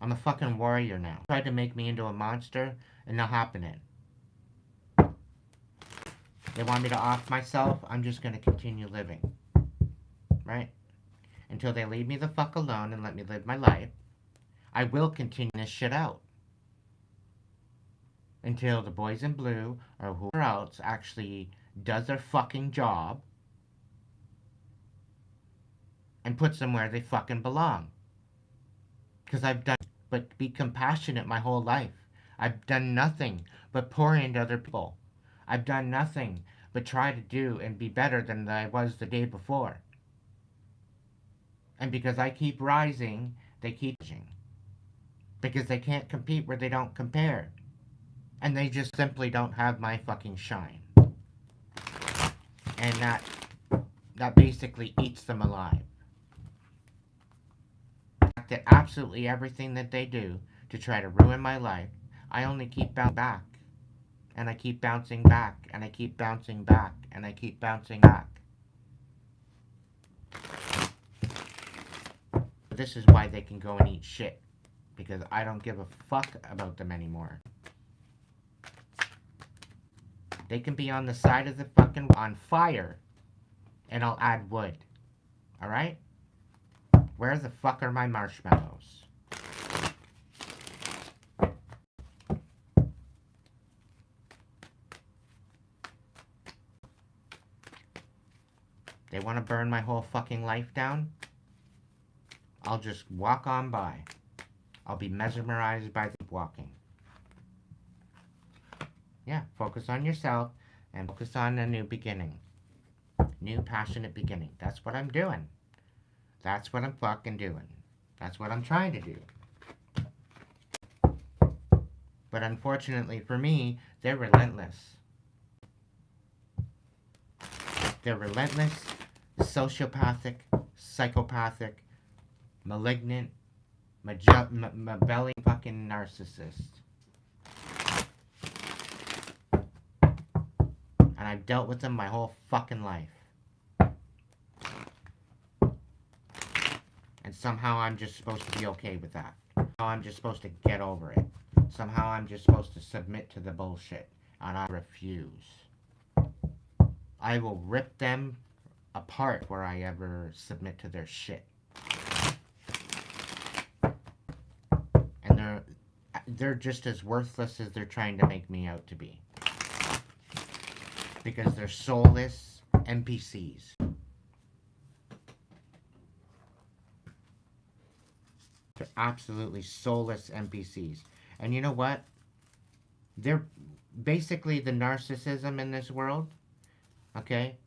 I'm a fucking warrior now. Tried to make me into a monster, and not happening. They want me to off myself, I'm just gonna continue living. Right? Until they leave me the fuck alone and let me live my life, I will continue this shit out. Until the boys in blue or whoever else actually does their fucking job and puts them where they fucking belong. Because I've done but be compassionate my whole life. I've done nothing but pour into other people. I've done nothing but try to do and be better than I was the day before. And because I keep rising, they keep rising. Because they can't compete where they don't compare. And they just simply don't have my fucking shine. And that basically eats them alive. That absolutely everything that they do to try to ruin my life, I only keep bouncing back. And I keep bouncing back. And I keep bouncing back. And I keep bouncing back. This is why they can go and eat shit. Because I don't give a fuck about them anymore. They can be on the side of the fucking on fire. And I'll add wood. Alright? Where the fuck are my marshmallows? They want to burn my whole fucking life down? I'll just walk on by. I'll be mesmerized by the walking. Yeah, focus on yourself and focus on a new beginning. New passionate beginning. That's what I'm doing. That's what I'm fucking doing. That's what I'm trying to do. But unfortunately for me, they're relentless. They're relentless, sociopathic, psychopathic, malignant, belly fucking narcissist. And I've dealt with them my whole fucking life. And somehow I'm just supposed to be okay with that. Somehow I'm just supposed to get over it. Somehow I'm just supposed to submit to the bullshit. And I refuse. I will rip them apart where I ever submit to their shit. And they're just as worthless as they're trying to make me out to be. Because they're soulless NPCs. They're absolutely soulless NPCs. And you know what? They're basically the narcissism in this world. Okay?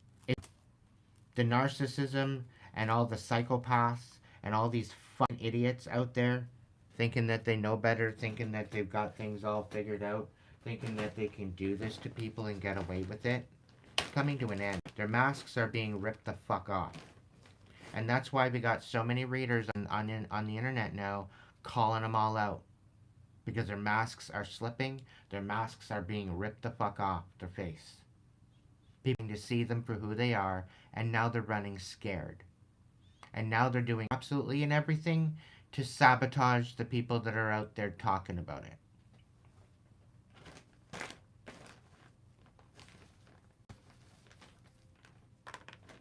The narcissism and all the psychopaths and all these fucking idiots out there thinking that they know better, thinking that they've got things all figured out, thinking that they can do this to people and get away with it. It's coming to an end. Their masks are being ripped the fuck off. And that's why we got so many readers on the internet now calling them all out. Because their masks are slipping, their masks are being ripped the fuck off their face. People to see them for who they are, and now they're running scared. And now they're doing absolutely and everything to sabotage the people that are out there talking about it.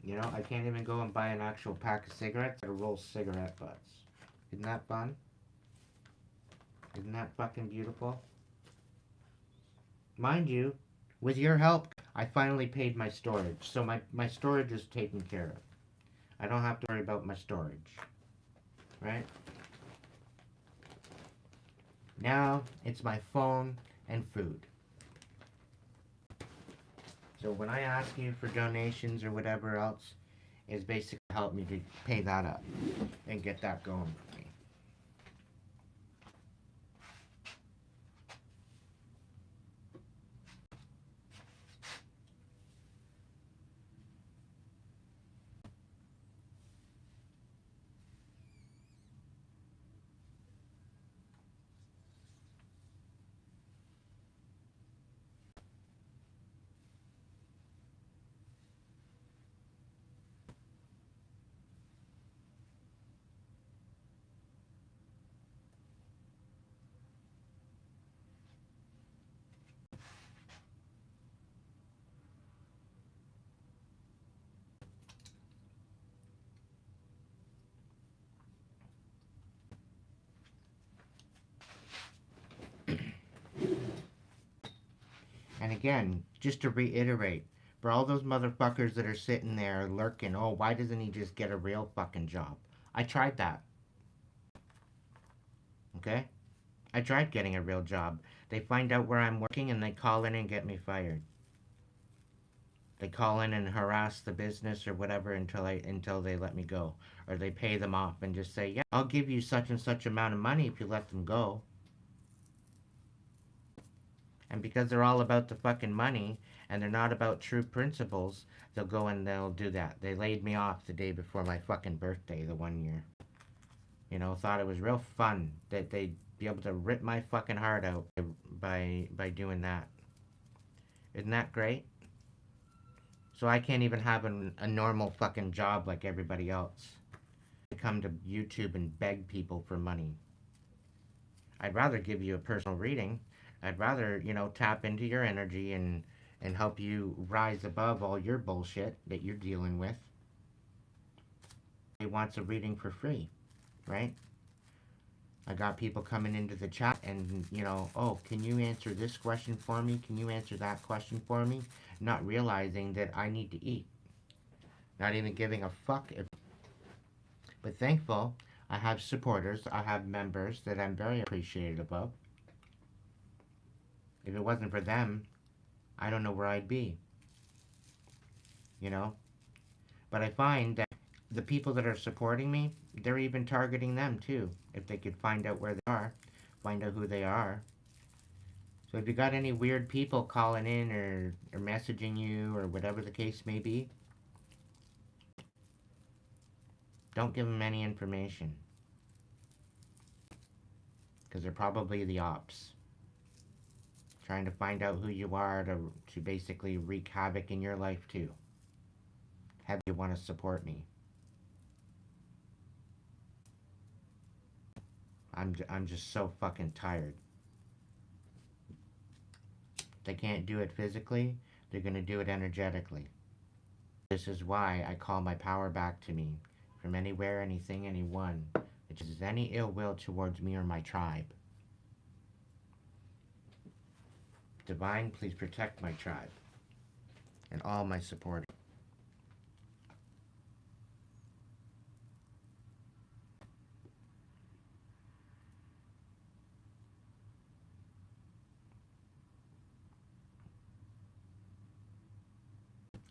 You know, I can't even go and buy an actual pack of cigarettes or roll cigarette butts. Isn't that fun? Isn't that fucking beautiful? Mind you, with your help, I finally paid my storage. So my storage is taken care of. I don't have to worry about my storage. Right? Now, it's my phone and food. So when I ask you for donations or whatever else, is basically help me to pay that up and get that going for me. again, just to reiterate, for all those motherfuckers that are sitting there lurking, oh, why doesn't he just get a real fucking job? I tried that. Okay? I tried getting a real job. They find out where I'm working and they call in and get me fired. They call in and harass the business or whatever until they let me go. Or they pay them off and just say, yeah, I'll give you such and such amount of money if you let them go. And because they're all about the fucking money and they're not about true principles, they'll go and they'll do that. They laid me off the day before my fucking birthday the one year. You know, thought it was real fun that they'd be able to rip my fucking heart out by doing that. Isn't that great? So I can't even have a normal fucking job like everybody else. I come to YouTube and beg people for money. I'd rather give you a personal reading. I'd rather, tap into your energy and help you rise above all your bullshit that you're dealing with. He wants a reading for free, right? I got people coming into the chat and, oh, can you answer this question for me? Can you answer that question for me? Not realizing that I need to eat. Not even giving a fuck if. But thankful, I have supporters, I have members that I'm very appreciative of. If it wasn't for them, I don't know where I'd be. You know? But I find that the people that are supporting me, they're even targeting them too. If they could find out where they are, find out who they are. So if you got any weird people calling in or messaging you or whatever the case may be, don't give them any information. Because they're probably the ops. Trying to find out who you are to basically wreak havoc in your life too. Have you want to support me? I'm just so fucking tired. They can't do it physically, they're going to do it energetically. This is why I call my power back to me from anywhere, anything, anyone which is any ill will towards me or my tribe. Divine, please protect my tribe and all my supporters.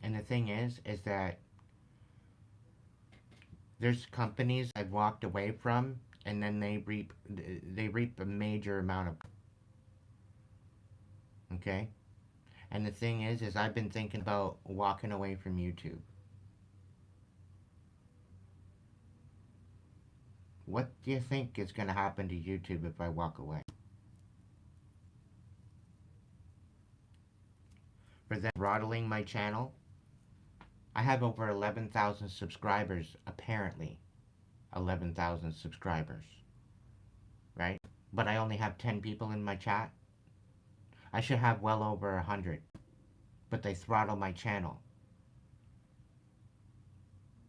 And the thing is that there's companies I've walked away from, and then they reap a major amount of. Okay, and the thing is I've been thinking about walking away from YouTube. What do you think is going to happen to YouTube if I walk away? For them throttling my channel, I have over 11,000 subscribers, apparently. 11,000 subscribers. Right? But I only have 10 people in my chat. I should have well over 100. But they throttle my channel.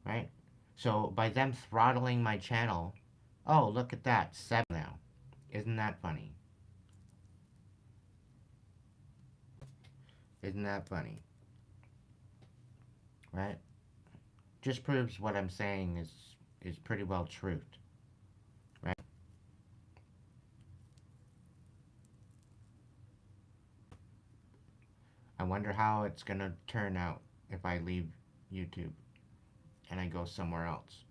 Right? So by them throttling my channel, oh, look at that, 7 now. Isn't that funny? Isn't that funny? Right? Just proves what I'm saying is pretty well true. Right? I wonder how it's going to turn out if I leave YouTube and I go somewhere else.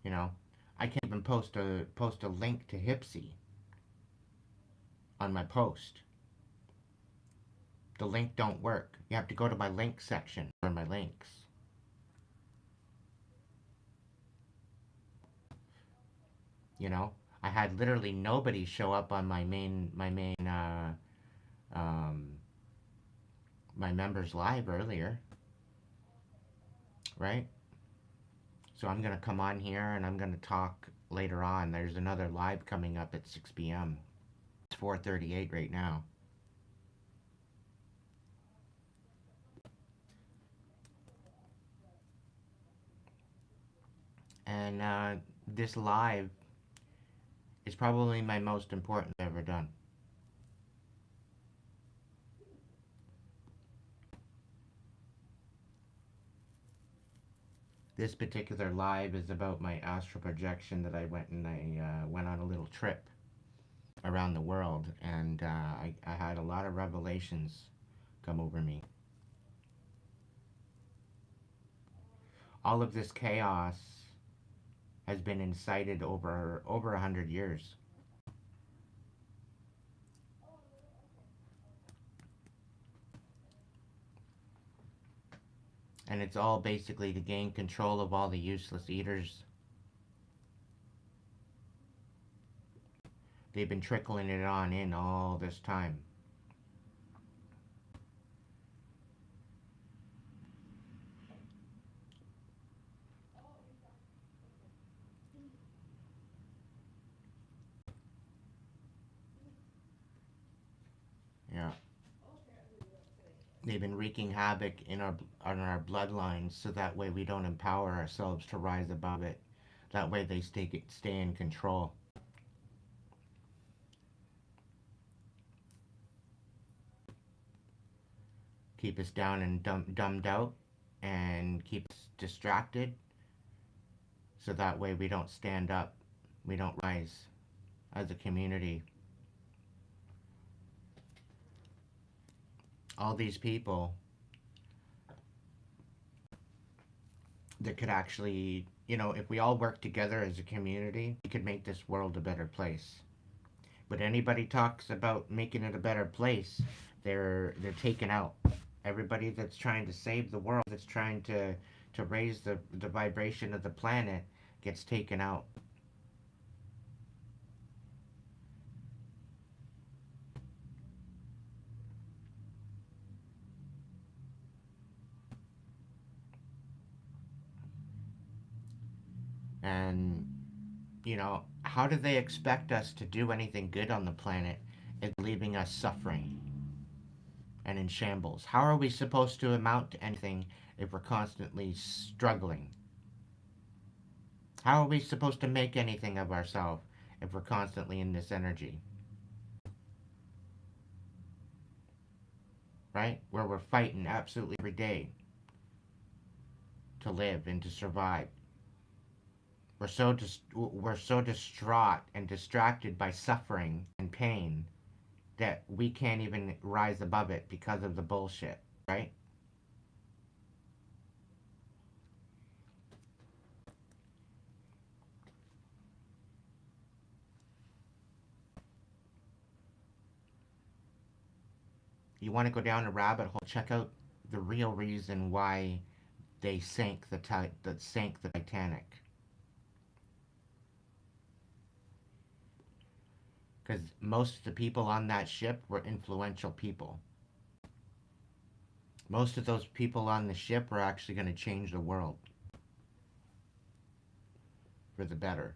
You know, I can't even post a link to Hypsee on my post. The link don't work. You have to go to my link section for my links. You know, I had literally nobody show up on my my members live earlier, right? So I'm gonna come on here and I'm gonna talk later on. There's another live coming up at 6 p.m. It's 4:38 right now. And this live It's probably my most important I've ever done. This particular live is about my astral projection that I went on a little trip around the world, and I had a lot of revelations come over me. All of this chaos has been incited over 100 years. And it's all basically to gain control of all the useless eaters. They've been trickling it on in all this time. Yeah. They've been wreaking havoc in our bloodlines, so that way we don't empower ourselves to rise above it. That way they stay in control. Keep us down and dumbed out, and keep us distracted, so that way we don't stand up, we don't rise as a community. All these people that could actually, if we all work together as a community, we could make this world a better place. But anybody talks about making it a better place, they're taken out. Everybody that's trying to save the world, that's trying to raise the vibration of the planet, gets taken out. And how do they expect us to do anything good on the planet if leaving us suffering and in shambles? How are we supposed to amount to anything if we're constantly struggling? How are we supposed to make anything of ourselves if we're constantly in this energy? Right? Where we're fighting absolutely every day to live and to survive. We're so distraught and distracted by suffering and pain that we can't even rise above it because of the bullshit, right? You want to go down a rabbit hole, check out the real reason why they sank the Titanic. Because most of the people on that ship were influential people. Most of those people on the ship were actually going to change the world for the better.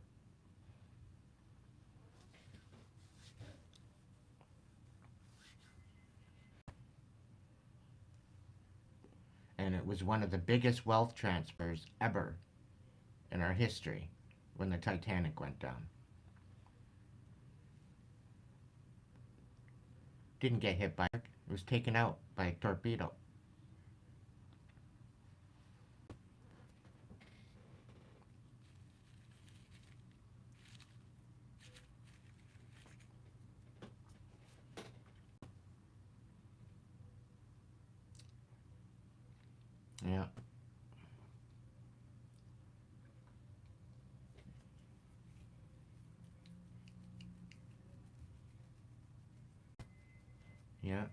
And it was one of the biggest wealth transfers ever in our history when the Titanic went down. Didn't get hit by it. It was taken out by a torpedo. Yeah. Yeah.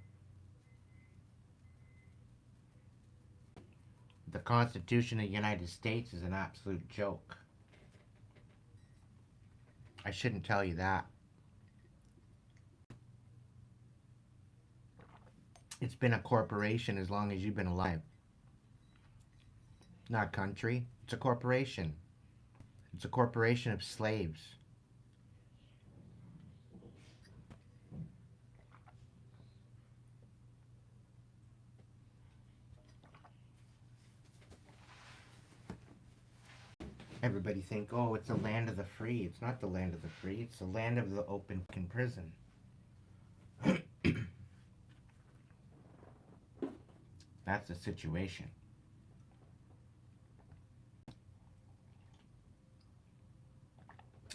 The Constitution of the United States is an absolute joke. I shouldn't tell you that. It's been a corporation as long as you've been alive. Not a country. It's a corporation. It's a corporation of slaves. Everybody think, oh, it's the land of the free. It's not the land of the free. It's the land of the open prison. That's the situation.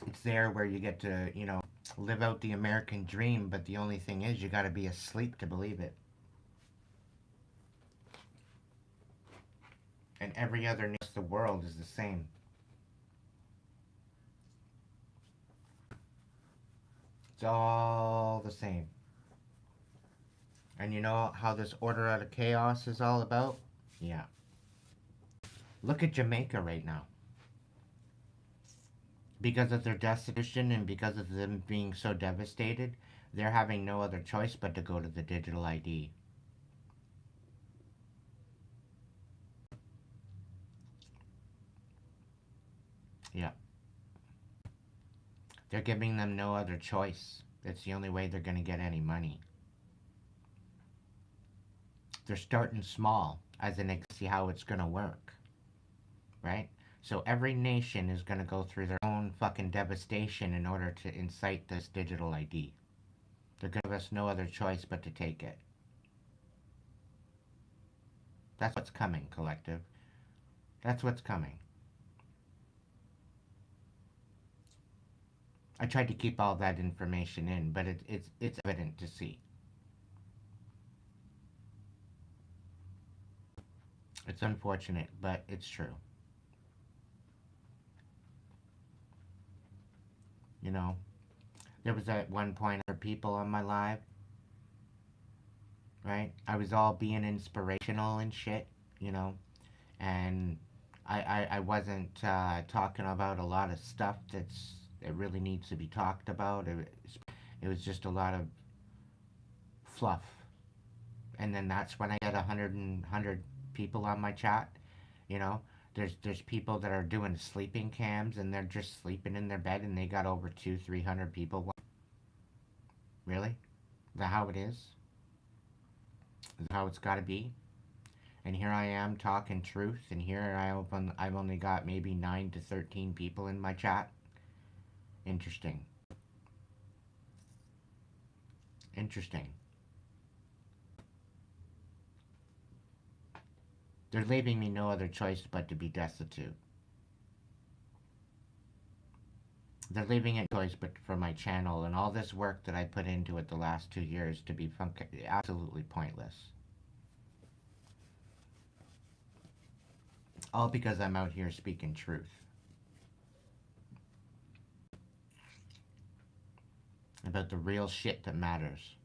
It's there where you get to, live out the American dream, but the only thing is you got to be asleep to believe it. And every other nation in the world is the same. It's all the same. And you know how this order out of chaos is all about? Yeah. Look at Jamaica right now. Because of their destitution and because of them being so devastated, they're having no other choice but to go to the digital ID. Yeah. They're giving them no other choice. That's the only way they're going to get any money. They're starting small, as in see how it's going to work. Right? So every nation is going to go through their own fucking devastation in order to incite this digital ID. They're going to give us no other choice but to take it. That's what's coming, collective. That's what's coming. I tried to keep all that information in, but it's evident to see. It's unfortunate, but it's true. You know, there was at one point people on my live, right? I was all being inspirational and shit, and I wasn't talking about a lot of stuff that really needs to be talked about. It was just a lot of fluff. And then that's when I get 100 people on my chat, you know. There's people that are doing sleeping cams and they're just sleeping in their bed and they got over 200-300 people. Really? Is that how it is? Is that how it's got to be? And here I am talking truth, and here I've only got maybe 9 to 13 people in my chat. Interesting. Interesting. They're leaving me no other choice but to be destitute. They're leaving it choice but for my channel and all this work that I put into it the last 2 years to be absolutely pointless. All because I'm out here speaking truth. About the real shit that matters.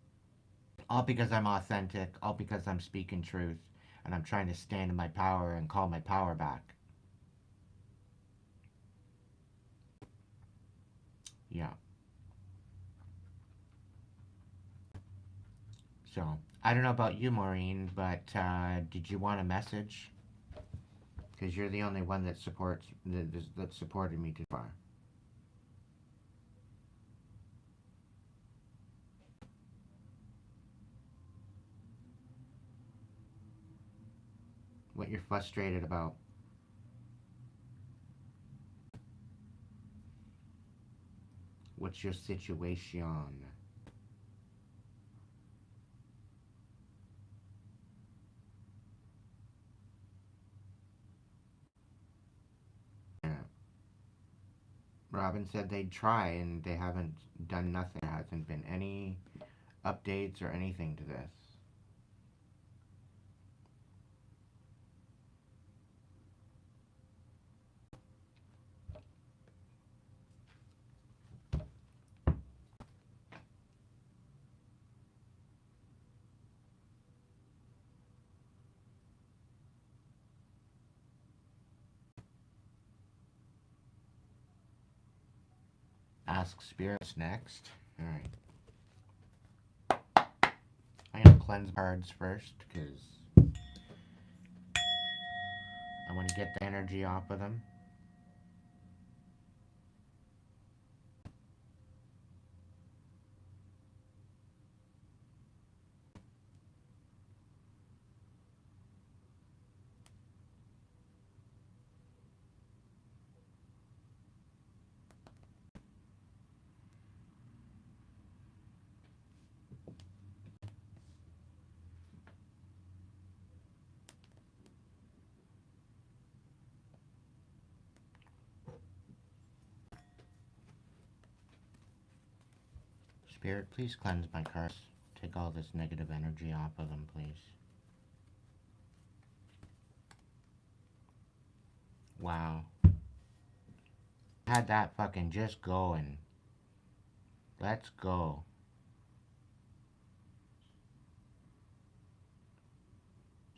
All because I'm authentic, all because I'm speaking truth, and I'm trying to stand in my power and call my power back. Yeah. So, I don't know about you, Maureen, but did you want a message? Because you're the only one that supported me too far. What you're frustrated about. What's your situation? Yeah. Robin said they'd try and they haven't done nothing. There hasn't been any updates or anything to this. Ask spirits next. Alright. I'm gonna cleanse cards first because I want to get the energy off of them. Spirit, please cleanse my cards. Take all this negative energy off of them, please. Wow. Had that fucking just going. Let's go.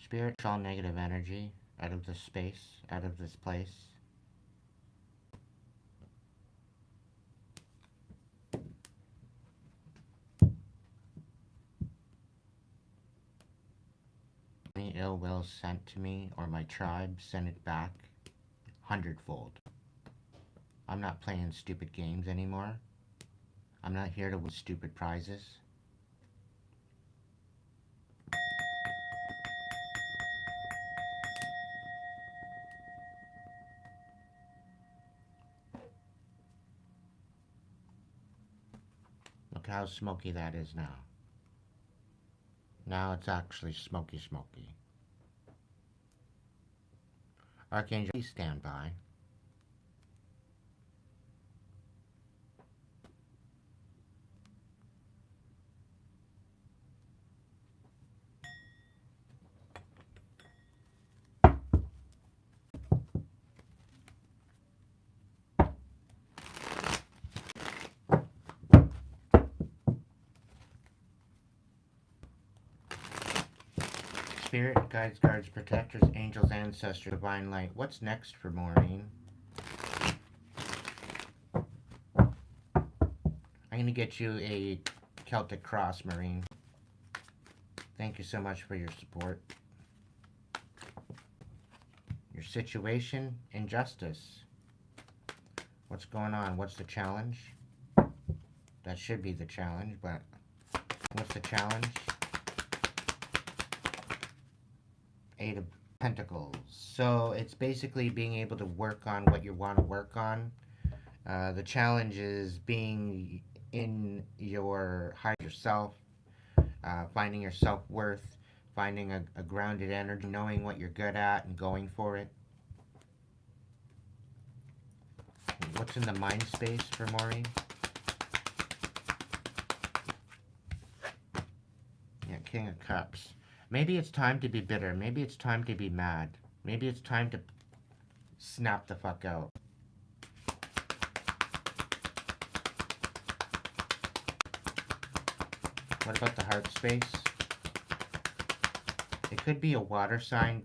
Spirit, all negative energy out of this space, out of this place. Any ill will sent to me or my tribe, send it back 100-fold. I'm not playing stupid games anymore. I'm not here to win stupid prizes. Look how smoky that is now. Now it's actually smoky. Archangel, please stand by. Spirit, guides, guards, protectors, angels, ancestors, divine light. What's next for Maureen? I'm going to get you a Celtic cross, Maureen. Thank you so much for your support. Your situation, injustice. What's going on? What's the challenge? That should be the challenge, but what's the challenge? Eight of Pentacles. So it's basically being able to work on what you want to work on. The challenge is being in your higher self, finding your self-worth, finding a grounded energy, knowing what you're good at and going for it. What's in the mind space for Maureen? Yeah, King of Cups. Maybe it's time to be bitter. Maybe it's time to be mad. Maybe it's time to snap the fuck out. What about the heart space? It could be a water sign,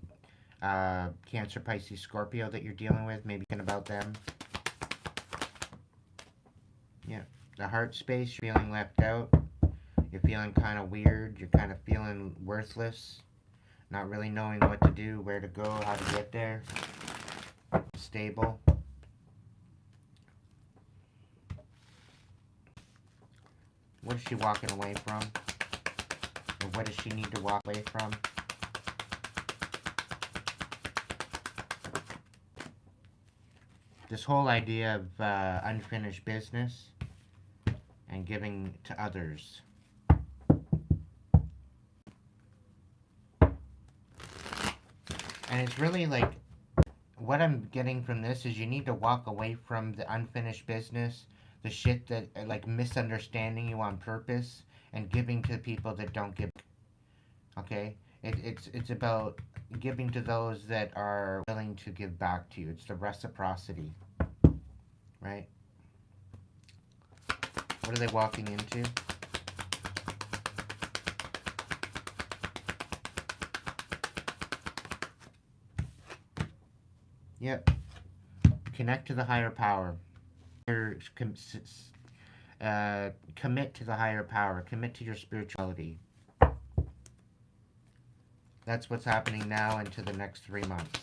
Cancer, Pisces, Scorpio that you're dealing with. Maybe thinking about them. Yeah, the heart space, you're feeling left out. You're feeling kind of weird. You're kind of feeling worthless. Not really knowing what to do, where to go, how to get there. Stable. What is she walking away from? Or what does she need to walk away from? This whole idea of unfinished business and giving to others. And it's really like, what I'm getting from this is you need to walk away from the unfinished business, the shit that, like, misunderstanding you on purpose, and giving to people that don't give. Okay? It's about giving to those that are willing to give back to you. It's the reciprocity. Right? What are they walking into? Yep. Connect to the higher power. Commit to the higher power. Commit to your spirituality. That's what's happening now into the next 3 months.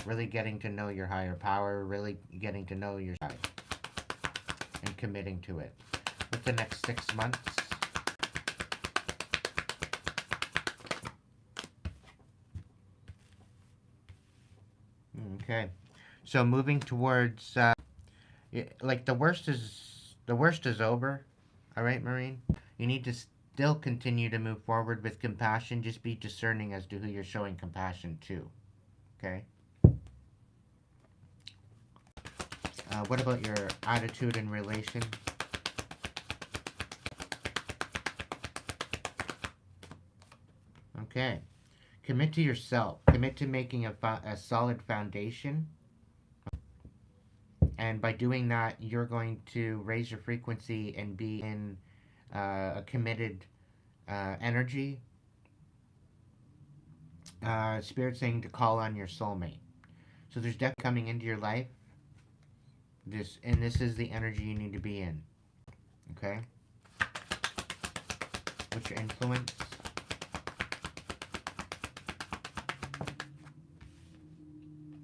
Really getting to know your higher power. Really getting to know your side. And committing to it. With the next 6 months. Okay. So moving towards, like, the worst is over. All right, Maureen? You need to still continue to move forward with compassion. Just be discerning as to who you're showing compassion to. Okay? What about your attitude in relation? Okay. Commit to yourself. Commit to making a solid foundation. And by doing that, you're going to raise your frequency and be in a committed energy. Spirit saying to call on your soulmate. So there's death coming into your life. This is the energy you need to be in. Okay? What's your influence?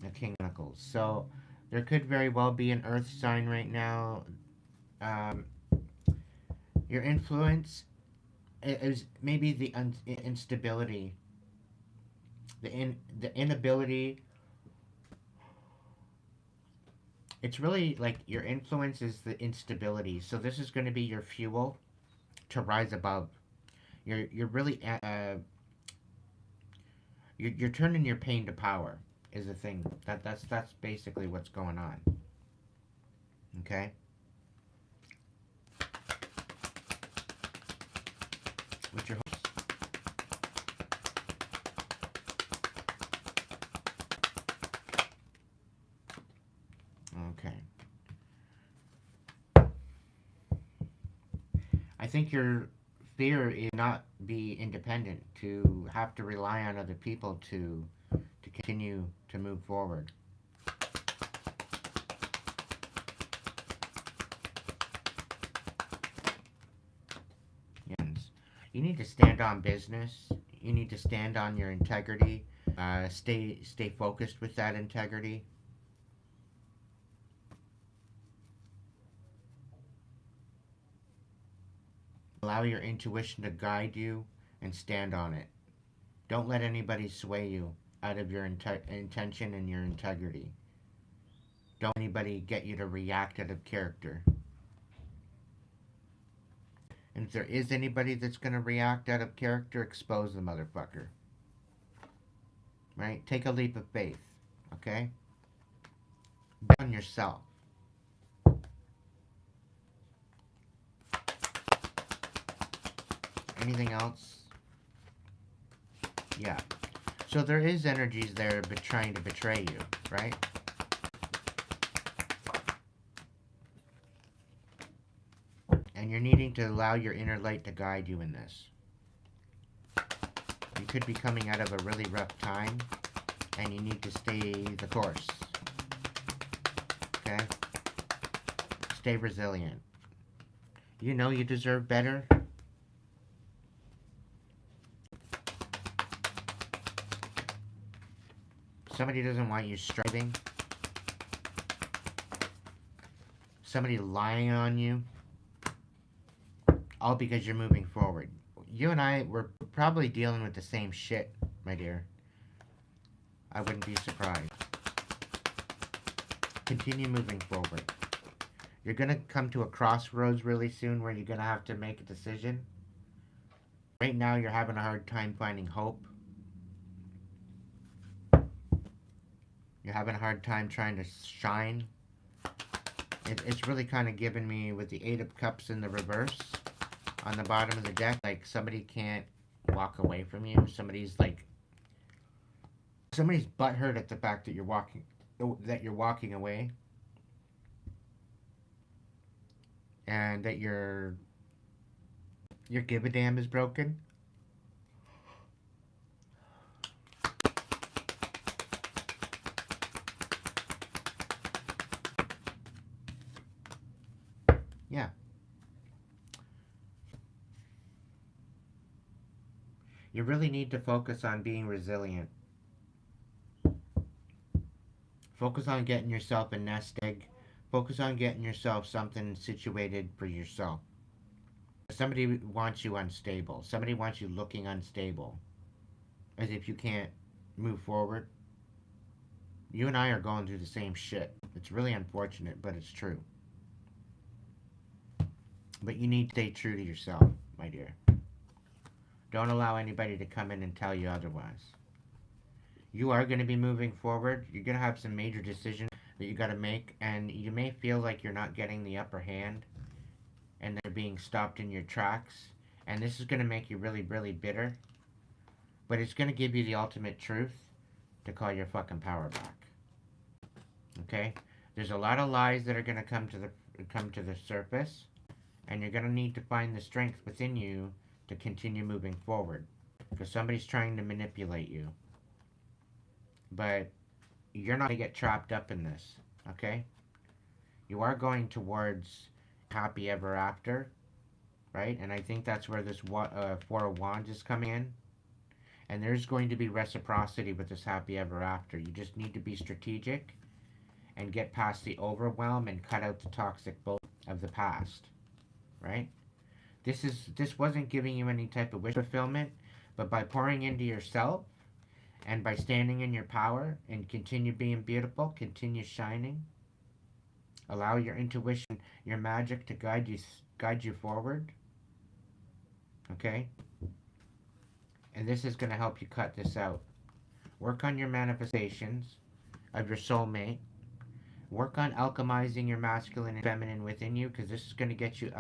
The King of Pentacles. So there could very well be an earth sign right now. Your influence is maybe the instability, the inability. It's really like your influence is the instability. So this is going to be your fuel to rise above. You're really you're turning your pain to power is the thing. That's basically what's going on. Okay. What's your hopes? Okay. I think your fear is not be independent, to have to rely on other people to continue to move forward. Yes. You need to stand on business. You need to stand on your integrity. Stay focused with that integrity. Allow your intuition to guide you and stand on it. Don't let anybody sway you out of your intention and your integrity. Don't let anybody get you to react out of character. And if there is anybody that's going to react out of character, expose the motherfucker. Right? Take a leap of faith. Okay? Bet on yourself. Anything else? Yeah. So there is energies there trying to betray you, right? And you're needing to allow your inner light to guide you in this. You could be coming out of a really rough time, and you need to stay the course. Okay? Stay resilient. You know you deserve better. Somebody doesn't want you striving. Somebody lying on you. All because you're moving forward. You and I, we're probably dealing with the same shit, my dear. I wouldn't be surprised. Continue moving forward. You're going to come to a crossroads really soon where you're going to have to make a decision. Right now, you're having a hard time finding hope. You're having a hard time trying to shine. It's really kind of giving me with the Eight of Cups in the reverse on the bottom of the deck, like somebody can't walk away from you. Somebody's butthurt at the fact that you're walking away, and that your give a damn is broken. Yeah. You really need to focus on being resilient. Focus on getting yourself a nest egg. Focus on getting yourself something situated for yourself. Somebody wants you unstable. Somebody wants you looking unstable. As if you can't move forward. You and I are going through the same shit. It's really unfortunate, but it's true. But you need to stay true to yourself, my dear. Don't allow anybody to come in and tell you otherwise. You are going to be moving forward. You're going to have some major decisions that you got to make, and you may feel like you're not getting the upper hand and they're being stopped in your tracks, and this is going to make you really, really bitter. but it's going to give you the ultimate truth to call your fucking power back. Okay? There's a lot of lies that are going to come to the surface, and you're going to need to find the strength within you to continue moving forward, because somebody's trying to manipulate you. But you're not going to get trapped up in this, okay? You are going towards happy ever after, right? And I think that's where this Four of Wands is coming in. And there's going to be reciprocity with this happy ever after. You just need to be strategic and get past the overwhelm and cut out the toxic bullshit of the past, right? This wasn't giving you any type of wish fulfillment, but by pouring into yourself and by standing in your power and continue being beautiful, continue shining, allow your intuition, your magic to guide you forward. Okay? And this is going to help you cut this out. Work on your manifestations of your soulmate. Work on alchemizing your masculine and feminine within you, because this is going to get you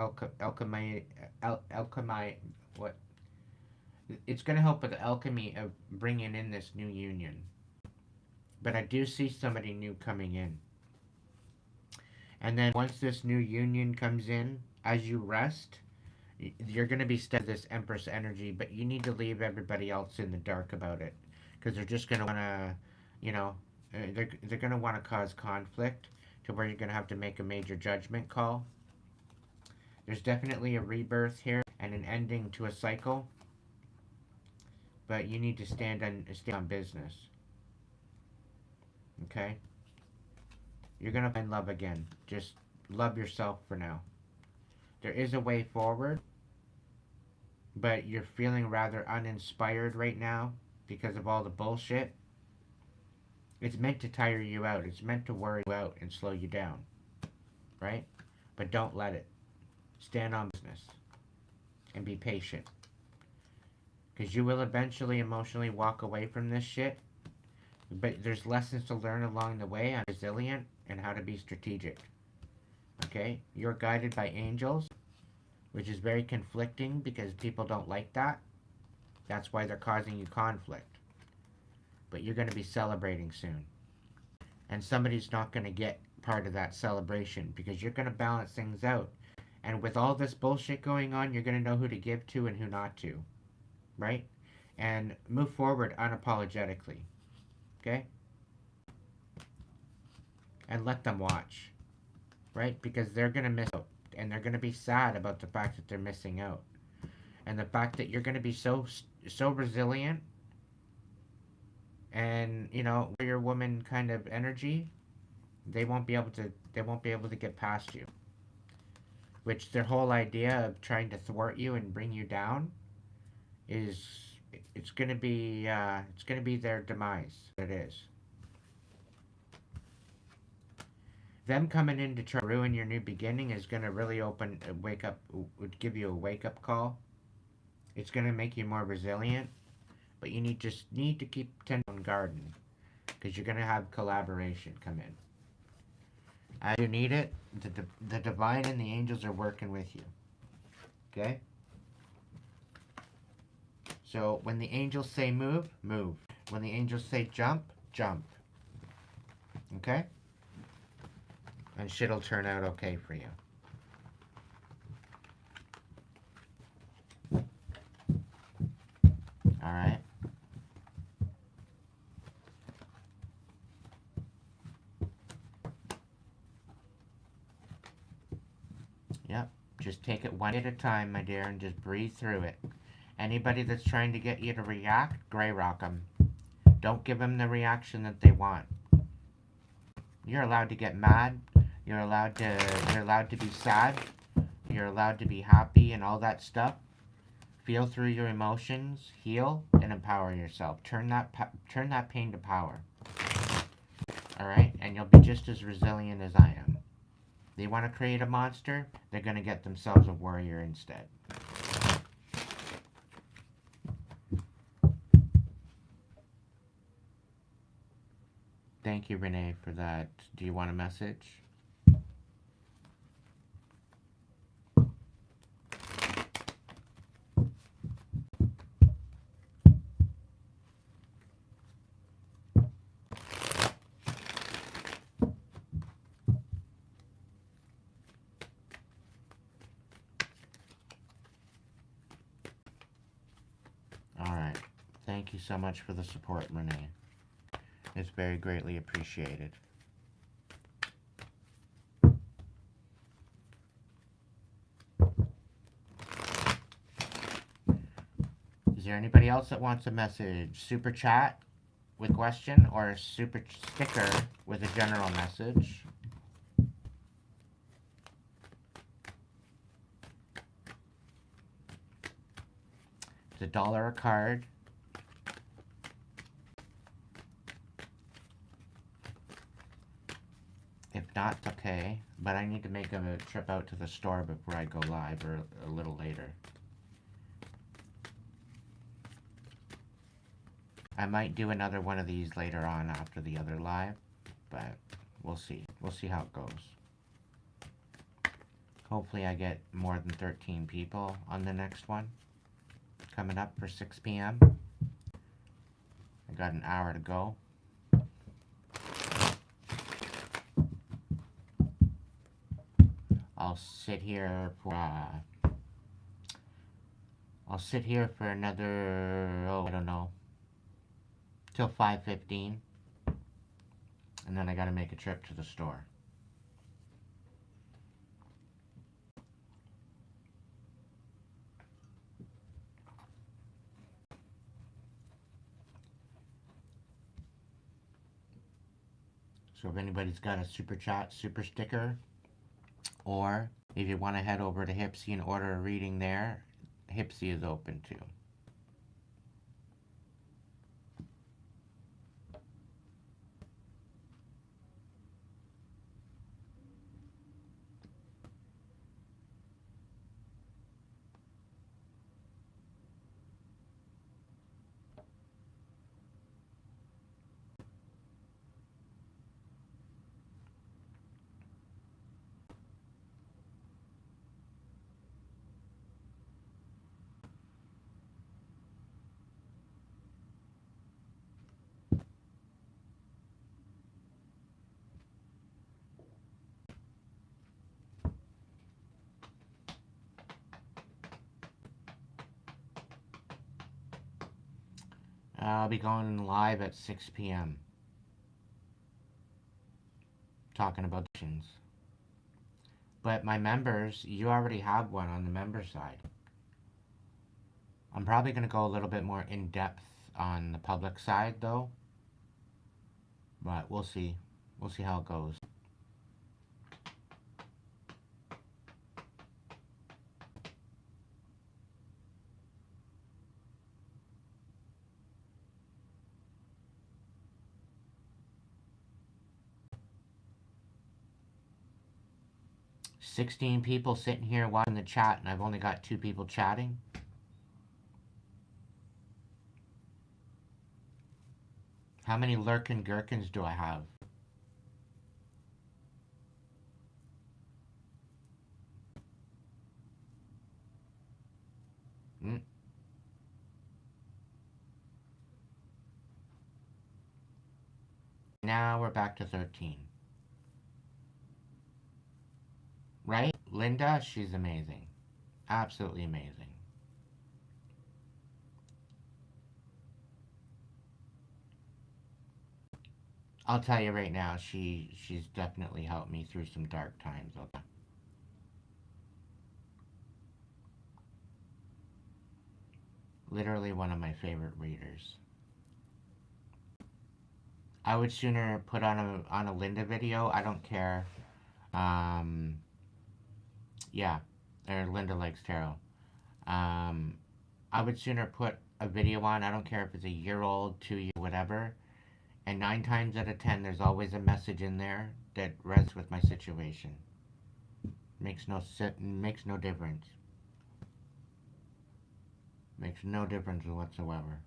what? It's going to help with the alchemy of bringing in this new union. But I do see somebody new coming in. And then once this new union comes in, as you rest, you're going to be stuck with this Empress energy, but you need to leave everybody else in the dark about it, because they're just going to want to, you know, they're going to want to cause conflict to where you're going to have to make a major judgment call. There's definitely a rebirth here and an ending to a cycle, but you need to stay on business. Okay? You're going to find love again. Just love yourself for now. There is a way forward, but you're feeling rather uninspired right now because of all the bullshit. It's meant to tire you out. It's meant to worry you out and slow you down, right? But don't let it. Stand on business and be patient, because you will eventually emotionally walk away from this shit, but there's lessons to learn along the way on resilient and how to be strategic. Okay? You're guided by angels, which is very conflicting because people don't like that. That's why they're causing you conflict. But you're going to be celebrating soon. And somebody's not going to get part of that celebration, because you're going to balance things out. And with all this bullshit going on, you're going to know who to give to and who not to. Right? And move forward unapologetically. Okay? And let them watch. Right? Because they're going to miss out. And they're going to be sad about the fact that they're missing out. And the fact that you're going to be so resilient and, you know, warrior woman kind of energy, they won't be able to get past you. Which their whole idea of trying to thwart you and bring you down is, it's going to be their demise. It is. Them coming in to try to ruin your new beginning is going to really would give you a wake-up call. It's going to make you more resilient, but you just need to keep tending on garden, because you're going to have collaboration come in. As you need it, the divine and the angels are working with you. Okay? So when the angels say move, move. When the angels say jump, jump. Okay? And shit'll turn out okay for you. Alright? Yep. Just take it one at a time, my dear, and just breathe through it. Anybody that's trying to get you to react, gray rock them. Don't give them the reaction that they want. You're allowed to get mad. You're allowed to be sad. You're allowed to be happy and all that stuff. Feel through your emotions, heal, and empower yourself. Turn that pain to power. All right? And you'll be just as resilient as I am. They want to create a monster, they're going to get themselves a warrior instead. Thank you, Renee, for that. Do you want a message? Thank you so much for the support, Renee. It's very greatly appreciated. Is there anybody else that wants a message? Super chat with question or a super sticker with a general message? It's $1 a card. If not, it's okay. But I need to make a trip out to the store before I go live, or a little later. I might do another one of these later on after the other live, but we'll see. We'll see how it goes. Hopefully I get more than 13 people on the next one. Coming up for 6 p.m. I got an hour to go. I'll sit here for another, I don't know, till 5:15, and then I gotta make a trip to the store. So if anybody's got a super chat, super sticker, or if you want to head over to Hypsee and order a reading there, Hypsee is open too. I'll be going live at 6 p.m. talking about questions. But my members, you already have one on the member side. I'm probably going to go a little bit more in depth on the public side though. But we'll see. We'll see how it goes. "16 people sitting here watching the chat, and I've only got 2 people chatting. How many lurkin' gherkins do I have?" Now we're back to 13. Right? Linda, she's amazing. Absolutely amazing. I'll tell you right now, she's definitely helped me through some dark times. Literally one of my favorite readers. I would sooner put on a Linda video. I don't care. Yeah, or Linda likes tarot. I would sooner put a video on. I don't care if it's a year old, 2 year, whatever. And 9 times out of 10, there's always a message in there that resonates with my situation. Makes no difference. Makes no difference whatsoever.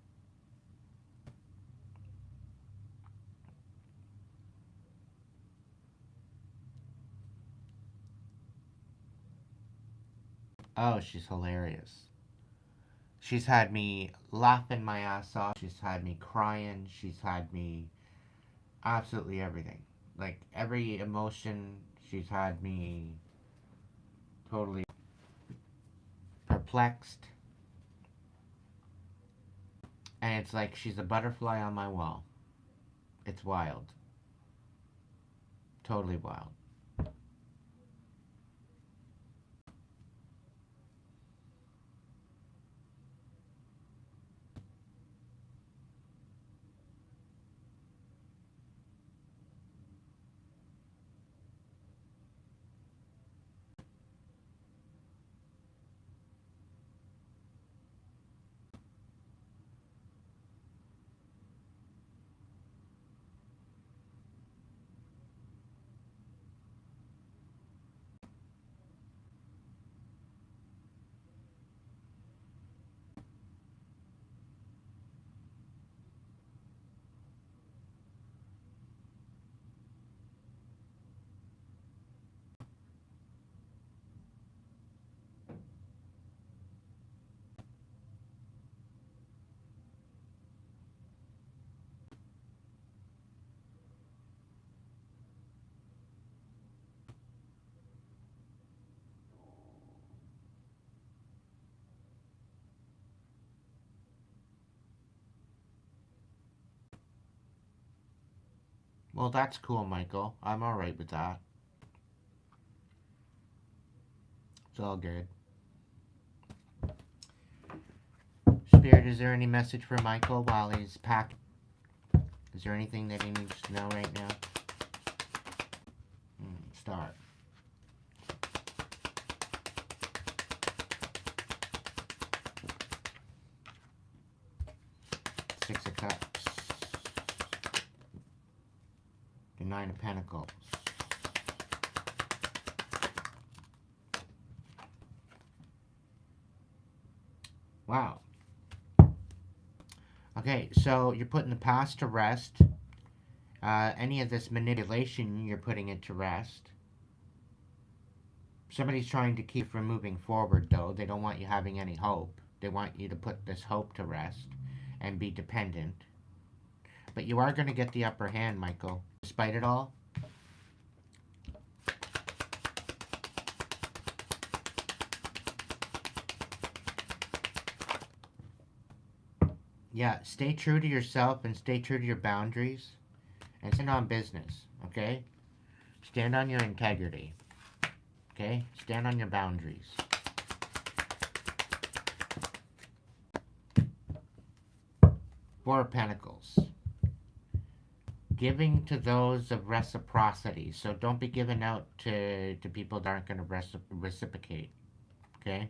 Oh, she's hilarious. She's had me laughing my ass off. She's had me crying. She's had me absolutely everything. Like every emotion, she's had me totally perplexed. And it's like she's a butterfly on my wall. It's wild. Totally wild. Well, that's cool, Michael. I'm alright with that. It's all good. Spirit, is there any message for Michael while he's packing? Is there anything that he needs to know right now? Start. Six of Cups. The Nine of Pentacles. Wow. Okay, so you're putting the past to rest. Any of this manipulation, you're putting it to rest. Somebody's trying to keep from moving forward, though. They don't want you having any hope. They want you to put this hope to rest and be dependent. But you are going to get the upper hand, Michael, despite it all. Yeah, stay true to yourself and stay true to your boundaries. And stand on business, okay? Stand on your integrity, okay? Stand on your boundaries. Four of Pentacles. Giving to those of reciprocity. So don't be giving out to people that aren't going to reciprocate, okay?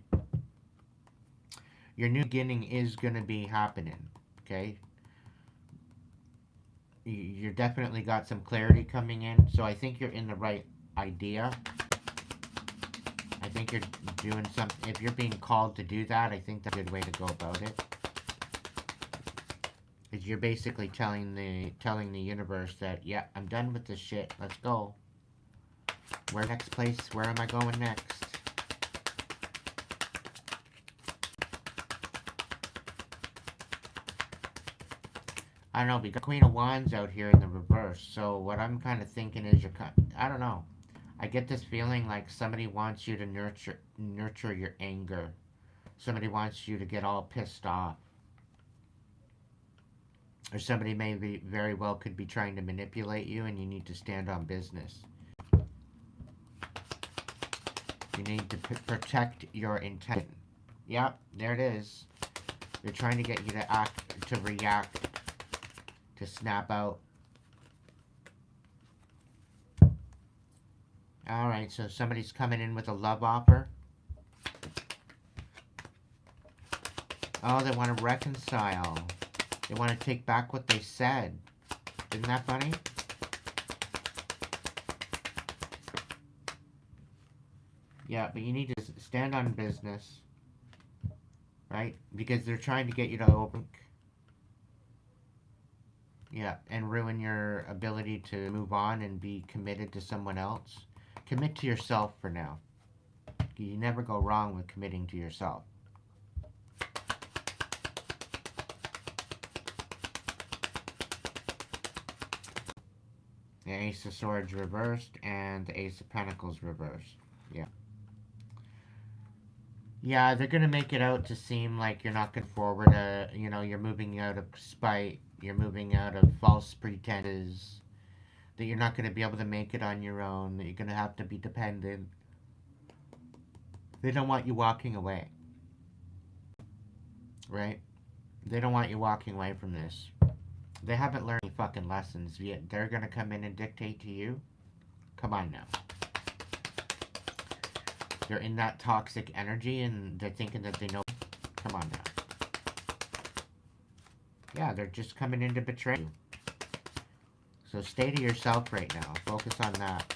Your new beginning is going to be happening, okay? You're definitely got some clarity coming in. So I think you're in the right idea. I think you're doing something. If you're being called to do that, I think that's a good way to go about it. Is you're basically telling the universe that, yeah, I'm done with this shit. Let's go. Where next place? Where am I going next? I don't know. We got Queen of Wands out here in the reverse. So what I'm kind of thinking is I don't know. I get this feeling like somebody wants you to nurture your anger. Somebody wants you to get all pissed off. Or somebody very well could be trying to manipulate you, and you need to stand on business. You need to protect your intent. Yep, there it is. They're trying to get you to act, to react, to snap out. Alright, so somebody's coming in with a love offer. Oh, they want to reconcile. They want to take back what they said. Isn't that funny? Yeah, but you need to stand on business. Right? Because they're trying to get you to open. Yeah, and ruin your ability to move on and be committed to someone else. Commit to yourself for now. You never go wrong with committing to yourself. The Ace of Swords reversed and the Ace of Pentacles reversed. Yeah. Yeah, they're gonna make it out to seem like you're not going forward. You know, you're moving out of spite. You're moving out of false pretenses. That you're not gonna be able to make it on your own. That you're gonna have to be dependent. They don't want you walking away, right? They don't want you walking away from this. They haven't learned any fucking lessons yet. They're gonna come in and dictate to you. Come on now. They're in that toxic energy and they're thinking that they know. Come on now. Yeah, they're just coming in to betray you. So stay to yourself right now. Focus on that.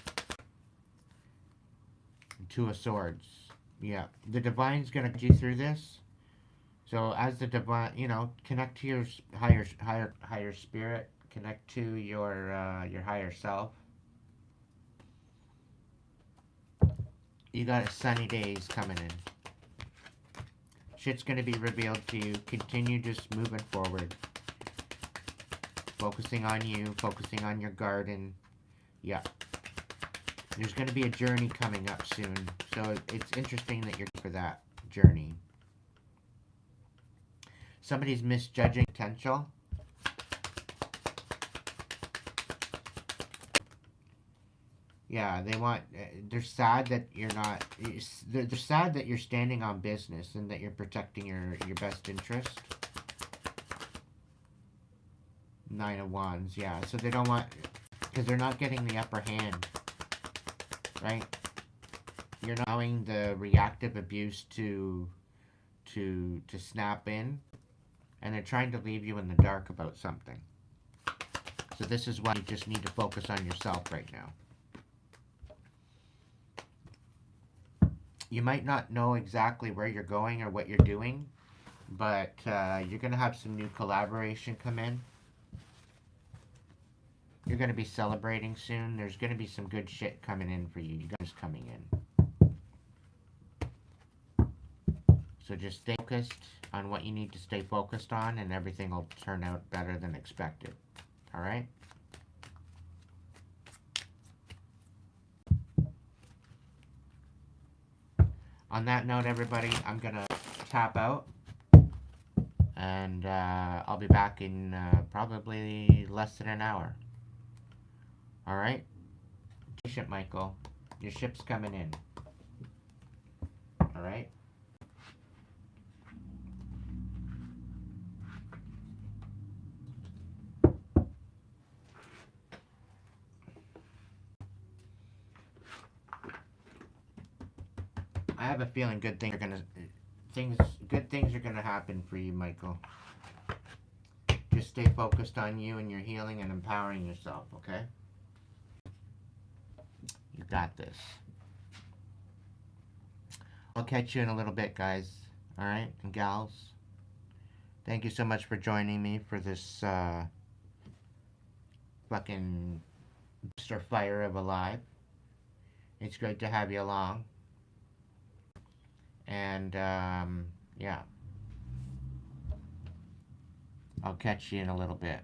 Two of Swords. Yeah, the Divine's gonna get you through this. So as the Divine, you know, connect to your higher spirit. Connect to your higher self. You got sunny days coming in. Shit's gonna be revealed to you. Continue just moving forward. Focusing on you, focusing on your garden. Yeah. There's gonna be a journey coming up soon. So it's interesting that you're for that journey. Somebody's misjudging potential. Yeah, they want. They're sad that you're not. They're sad that you're standing on business and that you're protecting your best interest. Nine of Wands. Yeah, so they don't want because they're not getting the upper hand, right? You're not allowing the reactive abuse to snap in, and they're trying to leave you in the dark about something. So this is why you just need to focus on yourself right now. You might not know exactly where you're going or what you're doing, but you're going to have some new collaboration come in. You're going to be celebrating soon. There's going to be some good shit coming in for you. You guys coming in. So just stay focused on what you need to stay focused on, and everything will turn out better than expected. All right? On that note, everybody, I'm going to tap out. And I'll be back in probably less than an hour. All right? Ship, Michael. Your ship's coming in. All right? I have a feeling good things are gonna happen for you, Michael. Just stay focused on you and your healing and empowering yourself, okay? You got this. I'll catch you in a little bit, guys. All right, and gals. Thank you so much for joining me for this fucking booster fire of a live. It's great to have you along. And yeah, I'll catch you in a little bit.